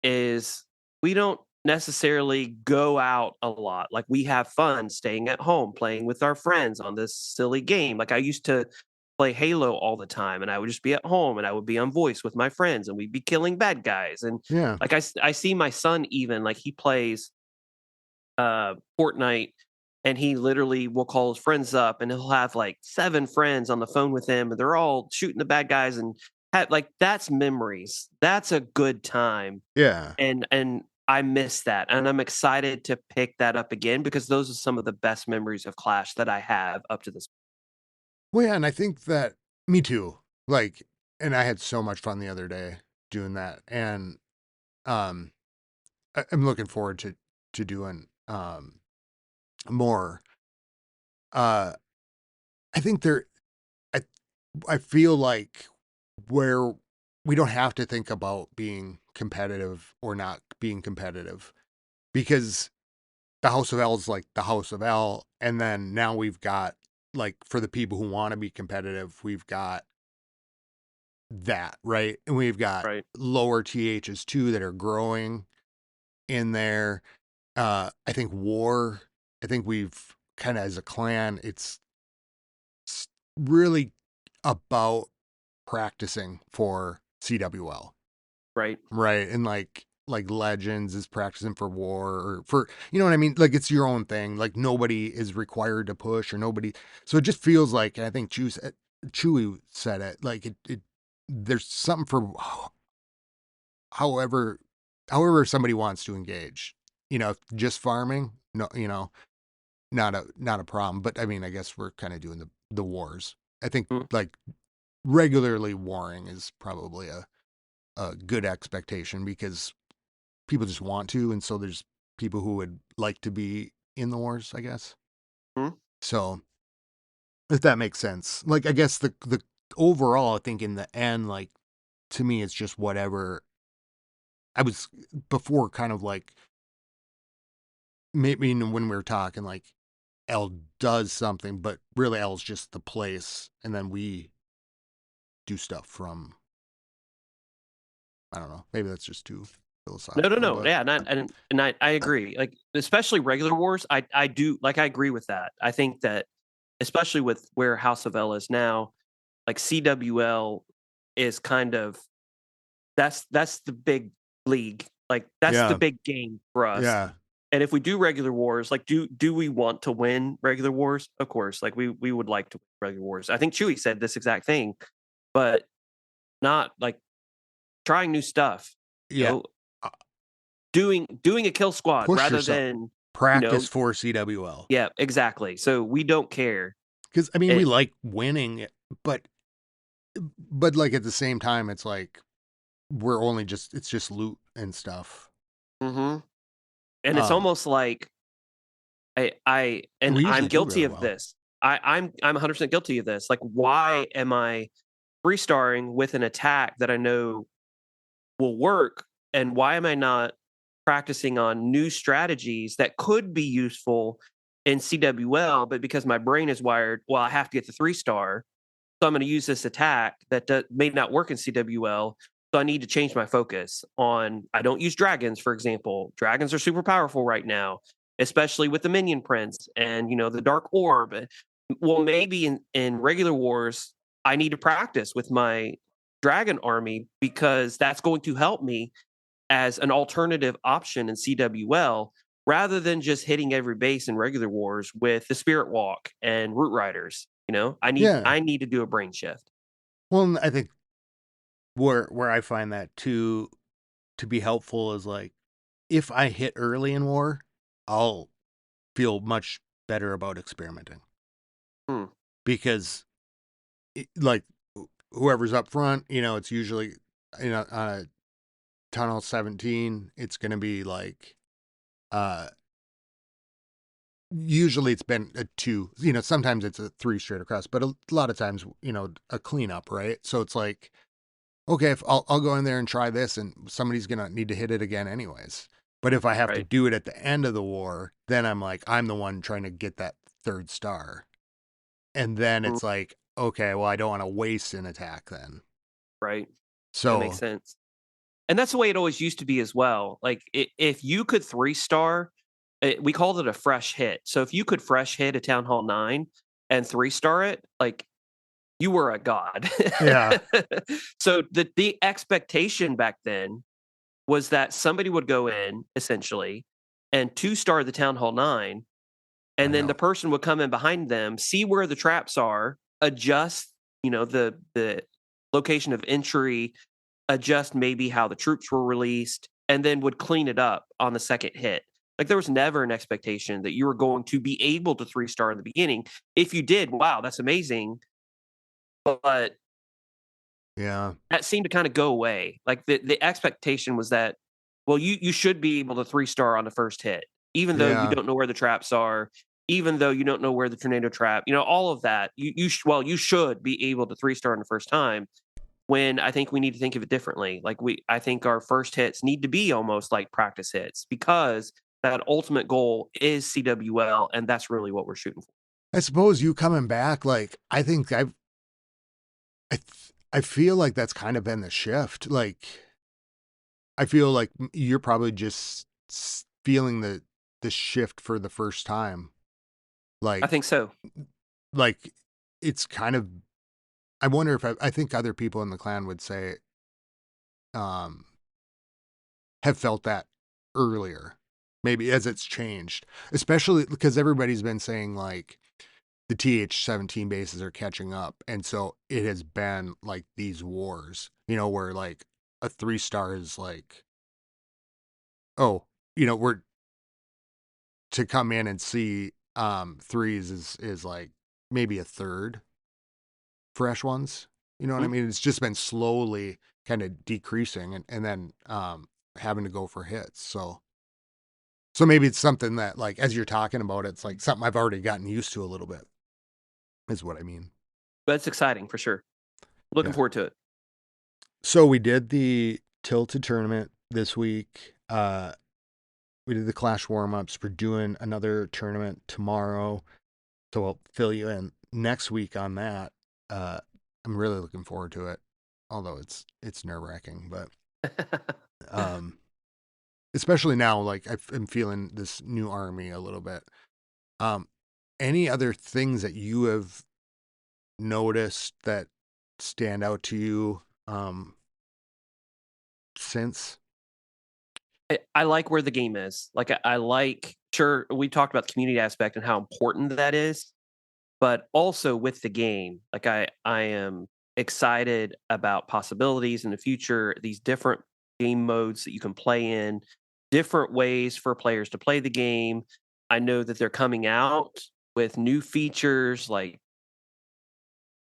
is we don't necessarily go out a lot. Like we have fun staying at home, playing with our friends on this silly game. Like I used to play Halo all the time and I would just be at home and I would be on voice with my friends and we'd be killing bad guys. And Yeah. like I see my son even like he plays Fortnite and he literally will call his friends up and he'll have like 7 friends on the phone with him and they're all shooting the bad guys and like that's memories. That's a good time Yeah. and I miss that, and I'm excited to pick that up again because those are some of the best memories of Clash that I have up to this. Well, yeah, and I think that me too. Like, and I had so much fun the other day doing that, and um, I'm looking forward to doing more. Uh, I think I I feel like where we don't have to think about being competitive or not being competitive, because the House of L is like the House of L, and then now we've got, like, for the people who want to be competitive, we've got that, right? And we've got Right, lower THs too that are growing in there. I think war, I think we've kind of, as a clan, it's really about practicing for CWL, right. right? And like Legends is practicing for war, or for, you know what I mean? Like it's your own thing. Like nobody is required to push, or nobody. So it just feels like, and I think Chewy said it, like it there's something for however somebody wants to engage. Just farming, no, not a problem. But I mean, I guess we're kind of doing the wars. I think Mm, like regularly warring is probably a good expectation, because people just want to, and so there's people who would like to be in the wars, I guess. Mhm. So if that makes sense, like I guess the overall, I think in the end, like to me, it's just whatever I was before, kind of like maybe when we were talking, like L does something, but really L's just the place, and then we do stuff from I don't know. Maybe that's just too No, no, philosophical, no. but Yeah, and I agree. Like, especially regular wars, I do like, I agree with that. I think that especially with where House of L is now, like CWL is kind of that's the big league. Like, that's the yeah, big game for us. yeah, And if we do regular wars, like, do we want to win regular wars? Of course, like we would like to win regular wars. I think Chewie said this exact thing, but not like trying new stuff. You yeah. know, Uh, doing a kill squad Push rather yourself, than you practice know for CWL. yeah, exactly. So we don't care. Because I mean, we It like winning, but like at the same time, it's like we're only just it's just loot and stuff. mhm. And it's Um, almost like I and and we I'm usually do guilty really of well. this. I'm 100% guilty of this. Like, why am I 3-starring with an attack that I know will work, and why am I not practicing on new strategies that could be useful in CWL, but because my brain is wired, well, I have to get the 3-star, so I'm gonna use this attack that may not work in CWL, so I need to change my focus on I don't use dragons, for example. Dragons are super powerful right now, especially with the minion prince and, the dark orb. Well, maybe in regular wars, I need to practice with my dragon army because that's going to help me as an alternative option in CWL rather than just hitting every base in regular wars with the Spirit Walk and Root Riders. I need Yeah. I need to do a brain shift. Well, and I think where I find that to be helpful is like if I hit early in war, I'll feel much better about experimenting Hmm, because like whoever's up front, it's usually on a tunnel 17, it's going to be like uh usually it's been a two, sometimes it's a three straight across, but a lot of times, a cleanup, right? So it's like, okay, if I'll go in there and try this and somebody's going to need to hit it again anyways. But if I have to right. do it at the end of the war, then I'm like, I'm the one trying to get that third star. And then Mm, it's like, okay, well, I don't want to waste an attack then. right. That makes So, sense. And that's the way it always used to be as well. Like, if you could 3-star, we called it a fresh hit. So if you could fresh hit a Town Hall 9 and 3-star it, like, you were a god. yeah, So the expectation back then was that somebody would go in essentially and 2-star the Town Hall 9, I and then know. the person would come in behind them, see where the traps are, adjust, the location of entry, adjust maybe how the troops were released, and then would clean it up on the second hit. Like, there was never an expectation that you were going to be able to 3-star in the beginning. If you did, wow, that's amazing. But Yeah. that seemed to kind of go away. Like, the expectation was that, well, you should be able to 3-star on the first hit, even though you Yeah. don't know where the traps are, even though you don't know where the tornado trap, all of that. You should be able to 3-star in the first time. When I think we need to think of it differently. Like, I think our first hits need to be almost like practice hits because that ultimate goal is CWL, and that's really what we're shooting for. I suppose you coming back, like, I think I feel like that's kind of been the shift. Like, I feel like you're probably just feeling the shift for the first time. I think Like, so. like it's kind of. I wonder if I think other people in the clan would say, um, have felt that earlier, maybe as it's changed, especially because everybody's been saying like the TH-17 bases are catching up, and so it has been like these wars, where like a 3-star is like, oh, we're to come in and see threes is like maybe a third fresh ones. You know what I Mhm. mean? It's just been slowly kind of decreasing and then having to go for hits. So So maybe it's something that, like, as you're talking about it, it's like something I've already gotten used to a little bit, is what I mean. But it's exciting for sure. Looking Yeah. forward to it. So we did the Tilted tournament this week. We did the Clash warm-ups. We're doing another tournament tomorrow. So I'll fill you in next week on that. I'm really looking forward to it. Although it's nerve-wracking, but um especially now, like I'm feeling this new army a little bit. Um, any other things that you have noticed that stand out to you since? I like where the game is. Like I like sure we talked about the community aspect and how important that is, but also with the game, like I am excited about possibilities in the future, these different game modes that you can play in, different ways for players to play the game. I know that they're coming out with new features like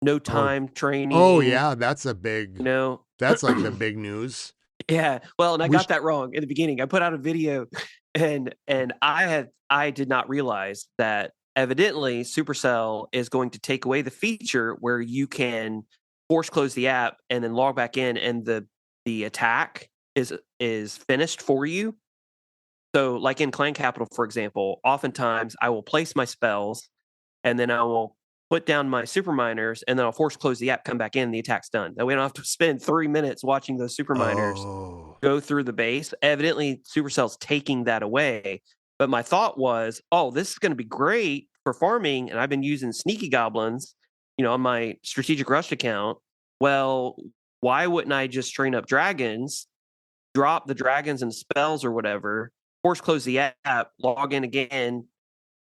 no Oh, time oh training, yeah, you know. that's like the big news. Yeah, well, and I We got that wrong in the beginning. I put out a video and I did not realize that evidently Supercell is going to take away the feature where you can force close the app and then log back in and the attack is finished for you. So like in Clan Capital, for example, oftentimes I will place my spells and then I will put down my super miners and then I'll force close the app, come back in, the attack's done. That way I don't have to spend 3 minutes watching those super miners oh go through the base. Evidently, Supercell's taking that away. But my thought was, oh, this is going to be great for farming. And I've been using sneaky goblins, on my strategic rush account. Well, why wouldn't I just train up dragons, drop the dragons and spells or whatever, force close the app, log in again,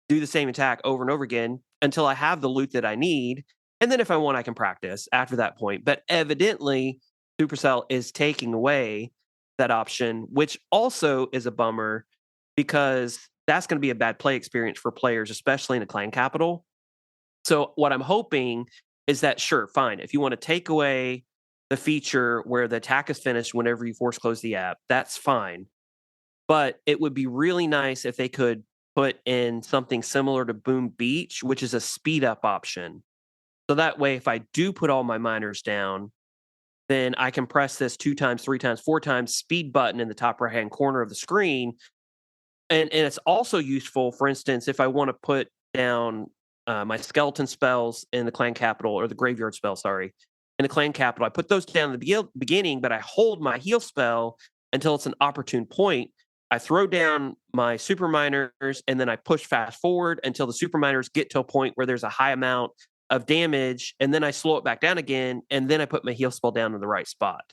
do the same attack over and over again until I have the loot that I need. And then if I want, I can practice after that point. But evidently, Supercell is taking away that option, which also is a bummer because that's going to be a bad play experience for players, especially in a clan capital. So what I'm hoping is that, sure, fine. If you want to take away the feature where the attack is finished whenever you force close the app, that's fine. But it would be really nice if they could put in something similar to Boom Beach, which is a speed up option. So that way, if I do put all my miners down, then I can press this 2 times, 3 times, 4 times speed button in the top right hand corner of the screen. And it's also useful, for instance, if I want to put down my skeleton spells in the clan capital or the graveyard spell, sorry, in the clan capital. I put those down in the beginning, but I hold my heal spell until it's an opportune point. I throw down my super miners and then I push fast forward until the super miners get to a point where there's a high amount of damage. And then I slow it back down again. And then I put my heal spell down in the right spot.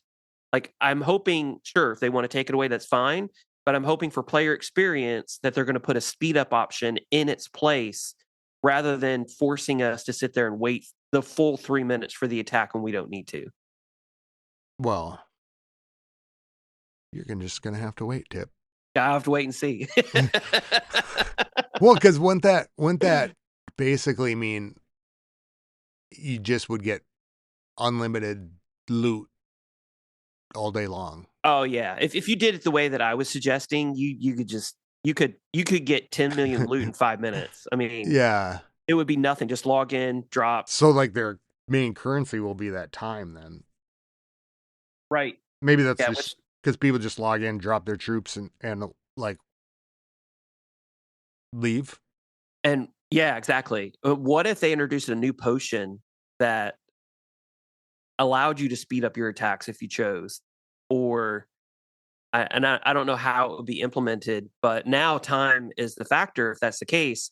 Like I'm hoping, sure, if they want to take it away, that's fine. But I'm hoping for player experience that they're going to put a speed up option in its place rather than forcing us to sit there and wait the full 3 minutes for the attack when we don't need to. well, you're just gonna have to wait, Tip. I have to wait and see. Well, because wouldn't that basically mean you just would get unlimited loot all day long? Oh yeah, if you did it the way that I was suggesting, you could just you could get 10 million loot in 5 minutes. I mean, Yeah. it would be nothing. Just log in, drop. So like their main currency will be that time then. Right. Maybe that's Yeah. just because people just log in, drop their troops, and like leave. And yeah, exactly. What if they introduced a new potion that allowed you to speed up your attacks if you chose, or I don't know how it would be implemented, but now time is the factor if that's the case.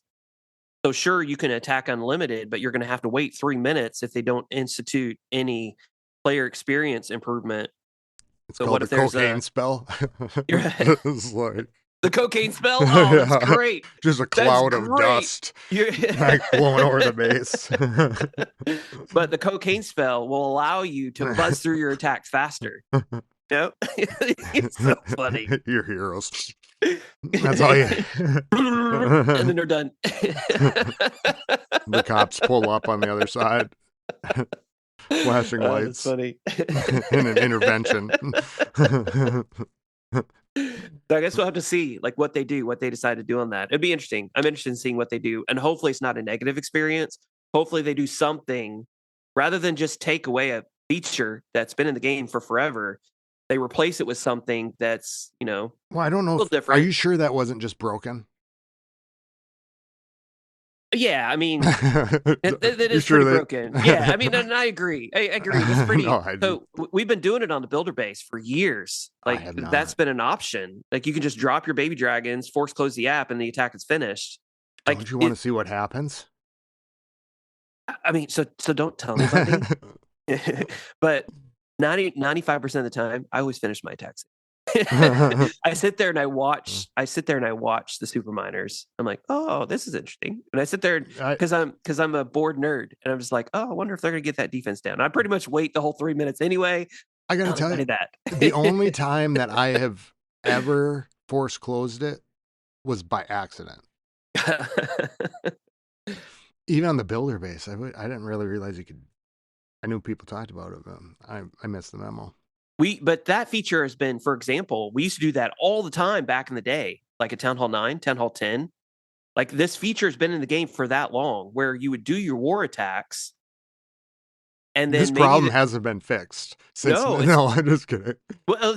So sure, you can attack unlimited, but you're going to have to wait 3 minutes if they don't institute any player experience improvement. It's So called what the if there's cocaine spell. it's like, the cocaine spell? Oh, that's yeah, great. just a That's cloud of great. dust like blowing over the base. But the cocaine spell will allow you to buzz through your attacks faster. Nope. It's so funny. Your heroes. That's all you. And then they're done. The cops pull up on the other side, flashing That's lights, funny. in an intervention. So I guess we'll have to see like what they do, what they decide to do on that. It'd be interesting. I'm interested in seeing what they do, and hopefully it's not a negative experience. Hopefully they do something rather than just take away a feature that's been in the game for forever. They replace it with something that's Well, I don't a know. little Are different. you sure that wasn't just broken? Yeah, I mean, that You is sure pretty that? broken. Yeah, I mean, and I agree. I agree. That's pretty. No, I do. So we've been doing it on the builder base for years. I Like have that's not. been an option. Like you can just drop your baby dragons, force close the app, and the attack is finished. Like Don't you want it. to see what happens? I mean, so don't tell anybody. But 95% of the time, I always finish my attacks. I sit there and I sit there and I watch the super miners. I'm like, oh, this is interesting. And I sit there I because I'm a bored nerd and I'm just like, oh, I wonder if they're gonna get that defense down. I pretty much wait the whole 3 minutes anyway. I gotta Tell tell you, anybody that. the only time that I have ever force closed it was by accident. Even on the builder base, I didn't really realize you could. I knew people talked about it, but I missed the memo. But that feature has been, for example, we used to do that all the time back in the day, like at Town Hall 9, Town Hall 10. Like this feature has been in the game for that long where you would do your war attacks and This then maybe problem hasn't been fixed since. no, No, I'm just kidding. well,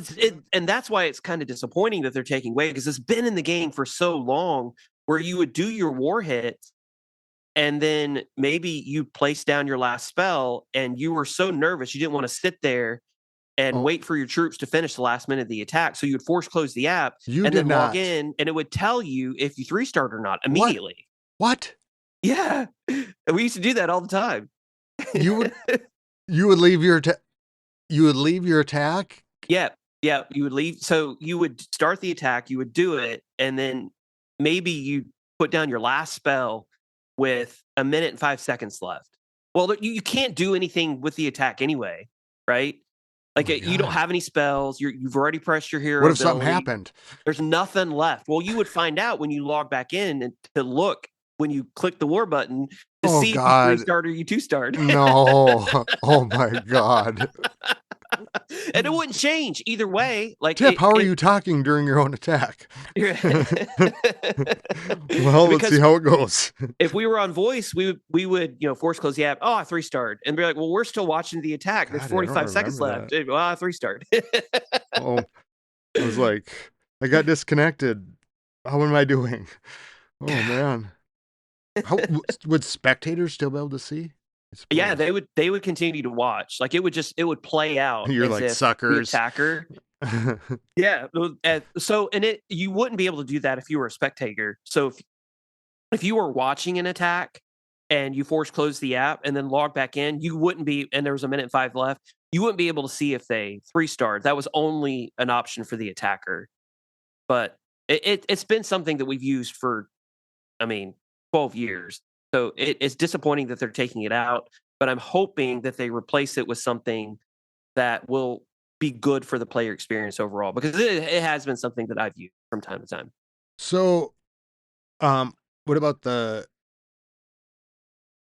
and that's why it's kind of disappointing that they're taking away because it's been in the game for so long where you would do your war hit and then maybe you place down your last spell and you were so nervous you didn't want to sit there and Oh, wait for your troops to finish the last minute of the attack. So you would force close the app you and did then log not. in and it would tell you if you 3-starred or not What? immediately. What? Yeah. We used to do that all the time. You would you would leave your you would leave your attack. Yeah. Yeah. You would leave. So you would start the attack, you would do it, and then maybe you put down your last spell with 1 minute and 5 seconds left. Well, you can't do anything with the attack anyway, right? Oh Like my you don't god! have any spells. You've already pressed your What hero if something ability. happened? There's nothing left. Well, you would find out when you log back in and to look when you click the war button to Oh see if you god! 3-starred or you 2-starred. No! Oh my god! And it wouldn't change either way. Like Tip, how are you talking during your own attack? Well, let's see because how it goes. if we were on voice, we would force close the app. Oh, I 3-starred, and be like, well, we're still watching the attack. There's God, I don't 45 seconds remember left. that. Well, I 3-starred. Oh, I was like, I got disconnected. How am I doing? Oh man. How would spectators still be able to see? I Yeah, suppose. they would continue to watch. Like it would play out You're as like if the suckers. attacker. Yeah. So and it you wouldn't be able to do that if you were a spectator. So if you were watching an attack and you force close the app and then log back in, you wouldn't be, and there was 1 minute 5 left, you wouldn't be able to see if they 3-starred. That was only an option for the attacker. But it's been something that we've used for, I mean, 12 years. So it's disappointing that they're taking it out, but I'm hoping that they replace it with something that will be good for the player experience overall because it has been something that I've used from time to time. So, what about the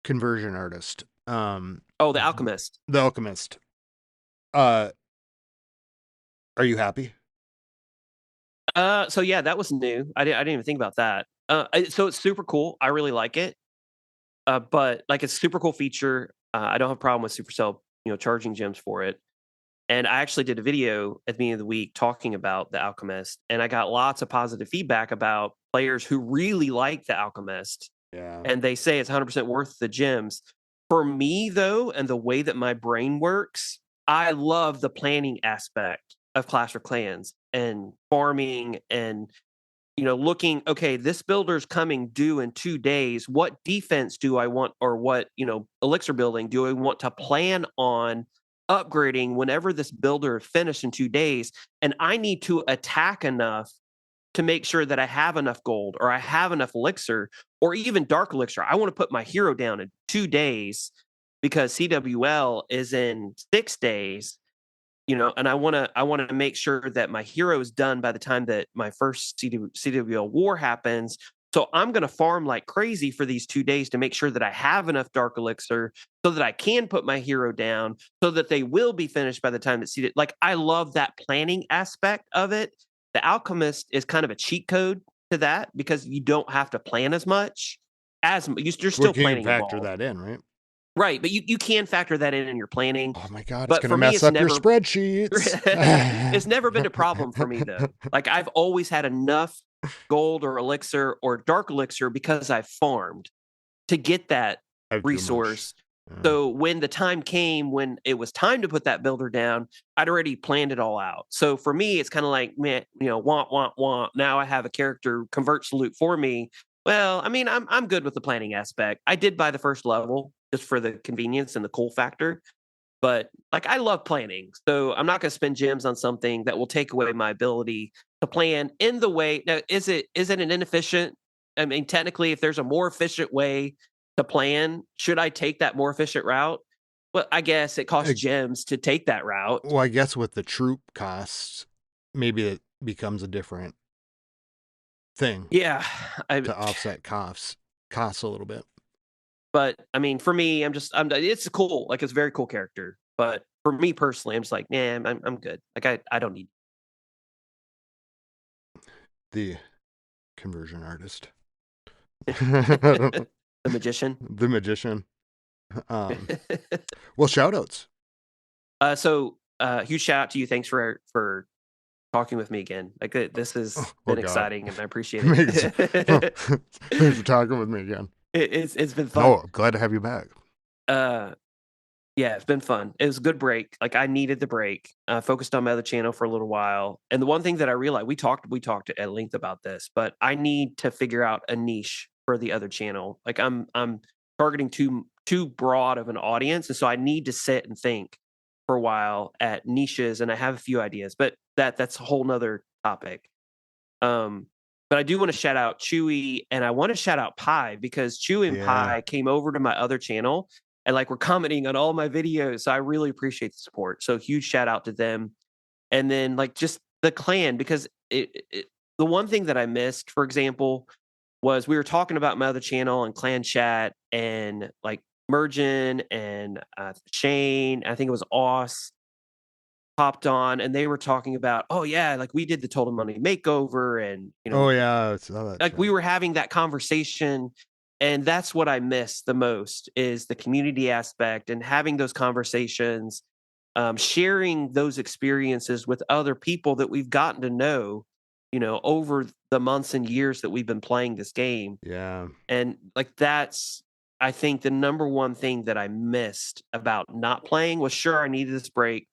conversion artist? Oh, the Alchemist. The alchemist. Are you happy? So yeah, that was new. I didn't even think about that. So it's super cool. I really like it. But like it's a super cool feature. I don't have a problem with Supercell, charging gems for it. And I actually did a video at the beginning of the week talking about the Alchemist, and I got lots of positive feedback about players who really like the Alchemist, Yeah. and they say it's 100% worth the gems. For me, though, and the way that my brain works, I love the planning aspect of Clash of Clans and farming and looking, okay, this builder's coming due in 2 days. What defense do I want, or what, elixir building do I want to plan on upgrading whenever this builder is finished in 2 days? And I need to attack enough to make sure that I have enough gold or I have enough elixir or even dark elixir. I want to put my hero down in 2 days because CWL is in 6 days, and I want to make sure that my hero is done by the time that my first CWL war happens. So I'm going to farm like crazy for these 2 days to make sure that I have enough dark elixir so that I can put my hero down so that they will be finished by the time that like I love that planning aspect of it. The Alchemist is kind of a cheat code to that because you don't have to plan as much as there's We still can planning factor involved. that in, right? Right, but you can factor that in your planning. Oh my god, it's But gonna for me, mess it's up your never spreadsheets. it's never been a problem for me though. Like I've always had enough gold or elixir or dark elixir because I farmed to get that I have too much. resource. Yeah. So when the time came when it was time to put that builder down, I'd already planned it all out. So for me, it's kind of like, man, want, want, want. Now I have a character convert salute for me. Well, I mean, I'm good with the planning aspect. I did buy the first level just for the convenience and the cool factor. But like I love planning. So I'm not going to spend gems on something that will take away my ability to plan in the way. Now, is it an inefficient? I mean, technically, if there's a more efficient way to plan, should I take that more efficient route? Well, I guess it costs I, gems to take that route. well, I guess with the troop costs, maybe it becomes a different thing Yeah, I, to offset costs a little bit. but I mean, for me, it's cool. Like it's a very cool character. But for me personally, I'm just like, nah, I'm good. Like I don't need The conversion artist. the magician. The magician. Well, shout outs. Huge shout out to you. Thanks for talking with me again. Like this has Oh been god. exciting, and I appreciate Thanks. it. Thanks for talking with me again. It's been fun. No, glad to have you back. Uh, yeah, it's been fun. It was a good break. Like I needed the break. I focused on my other channel for a little while, and the one thing that I realized we talked at length about this, but I need to figure out a niche for the other channel. Like I'm targeting too broad of an audience, and so I need to sit and think for a while at niches, and I have a few ideas, but that's a whole nother topic. Um, but I do want to shout out Chewy and I want to shout out Pi because Chewy and Yeah. Pi came over to my other channel and like were commenting on all my videos. So I really appreciate the support. So huge shout out to them. And then like just the clan because the one thing that I missed, for example, was we were talking about my other channel and clan chat and like Mergen and Shane. I think it was Oss popped on and they were talking about, oh yeah, like we did the Total Money makeover and Oh yeah, I saw that like chat. we were having that conversation. And that's what I miss the most is the community aspect and having those conversations, sharing those experiences with other people that we've gotten to know, over the months and years that we've been playing this game. Yeah. And like that's I think the number one thing that I missed about not playing was sure I needed this break.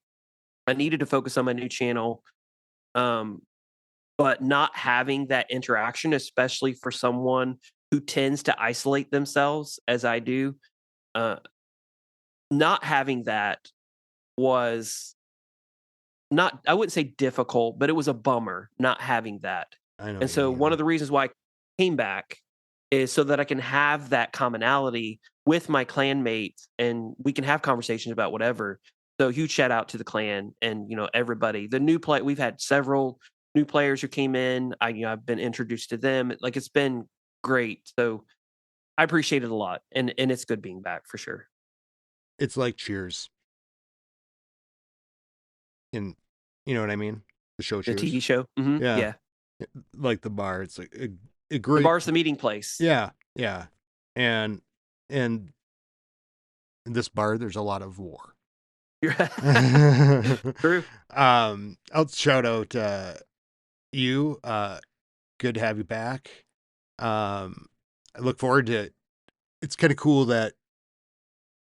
I needed to focus on my new channel. Um, but not having that interaction, especially for someone who tends to isolate themselves as I do, uh, not having that was not, I wouldn't say difficult, but it was a bummer not having that. I know And what you so one mean. of the reasons why I came back is so that I can have that commonality with my clanmates and we can have conversations about whatever. So huge shout out to the clan and everybody. The new play we've had several new players who came in. I've been introduced to them. Like it's been great. So I appreciate it a lot. And it's good being back for sure. It's like Cheers. In you know what I mean? The show The TV Cheers. show. Hmm. Yeah. Yeah. Like the bar. It's like a The great bar's the meeting place. yeah, yeah. And in this bar there's a lot of war. True. I'll shout out you. Good to have you back. I look forward to it. It's kind of cool that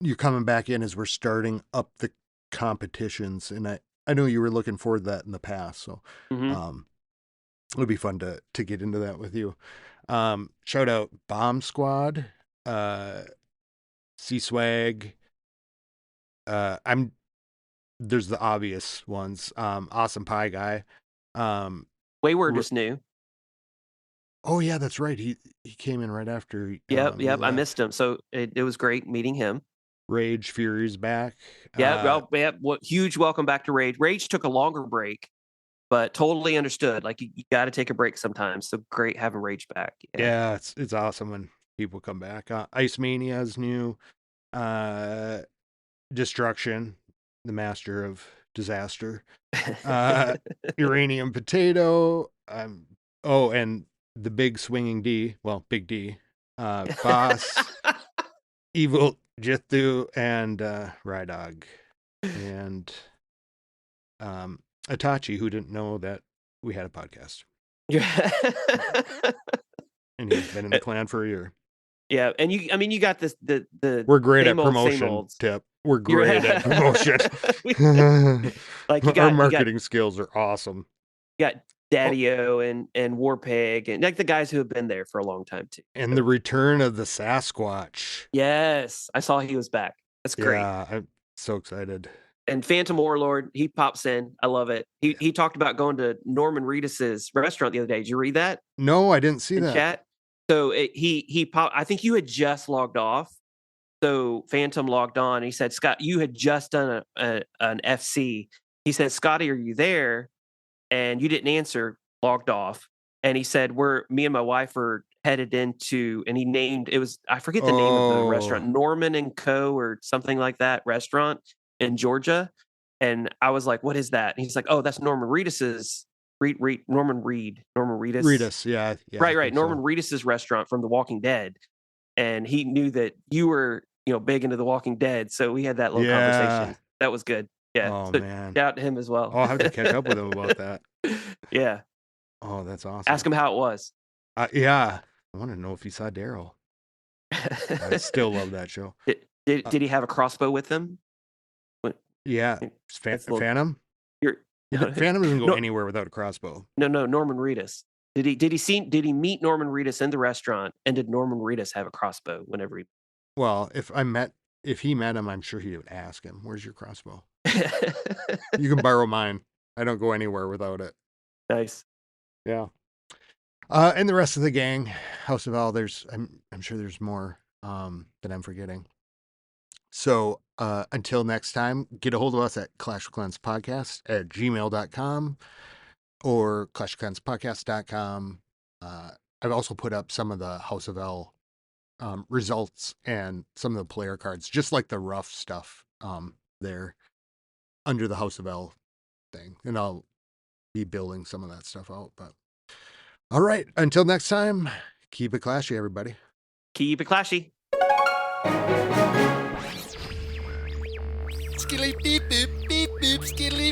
you're coming back in as we're starting up the competitions, and I know you were looking forward to that in the past, so Hmm. um, it'll be fun to get into that with you. Shout out Bomb Squad, uh, C Swag. I'm there's the obvious ones. Awesome Pie Guy. Um, Wayward is new. oh yeah, that's right. He came in right after Yep, you yep, I left. missed him, so it was great meeting him. Rage Fury's back. Yeah, well, yeah, huge welcome back to Rage. Rage took a longer break, but totally understood, like, you gotta take a break sometimes, so great having Rage back, yeah. Yeah, it's awesome when people come back. Ice Mania's new. Uh, Destruction, the master of disaster. Uranium potato. And the big swinging D. Well, big D. Boss, evil Jithu, and Rydog, and Itachi, who didn't know that we had a podcast. Yeah. And he's been in the clan for a year. Yeah, and you got this the We're great at same old, same promotion, olds. Tip. We're great at promotion. Like our marketing skills are awesome. You got Daddy-O and Warpig and like the guys who have been there for a long time too. And the return of the Sasquatch. Yes, I saw he was back. That's great. Yeah, I'm so excited. And Phantom Warlord, he pops in. I love it. He talked about going to Norman Reedus's restaurant the other day. Did you read that? No, I didn't see that. Chat. So he popped. I think you had just logged off. So Phantom logged on. He said, "Scott, you had just done an FC." He said, "Scotty, are you there?" And you didn't answer. Logged off. And he said, me and my wife are headed into," and he named it was, I forget the name of the restaurant, Norman and Co. or something like that restaurant in Georgia. And I was like, "What is that?" And he's like, "Oh, that's Norman Reedus's." Norman Reedus. Reedus, yeah. Right. Norman Reedus's restaurant from The Walking Dead. And he knew that you were, big into The Walking Dead. So we had that little conversation. That was good. Yeah. Oh, so man. Shout out to him as well. I'll have to catch up with him about that. Yeah. Oh, that's awesome. Ask him how it was. Yeah. I want to know if he saw Daryl. I still love that show. Did he have a crossbow with him? Yeah. Phantom? Phantom doesn't go anywhere without a crossbow. No, Norman Reedus. Did he meet Norman Reedus in the restaurant, and did Norman Reedus have a crossbow whenever he? Well, if he met him, I'm sure he would ask him, "Where's your crossbow?" You can borrow mine. I don't go anywhere without it. Nice. Yeah. And the rest of the gang, House of L, I'm sure there's more that I'm forgetting. So until next time, get a hold of us at clashofclanspodcast@gmail.com or clashofclanspodcast.com. I've also put up some of the House of L results and some of the player cards, just like the rough stuff there under the House of L thing. And I'll be building some of that stuff out. But all right, until next time, keep it clashy, everybody. Keep it clashy. Skilly beep boop, skilly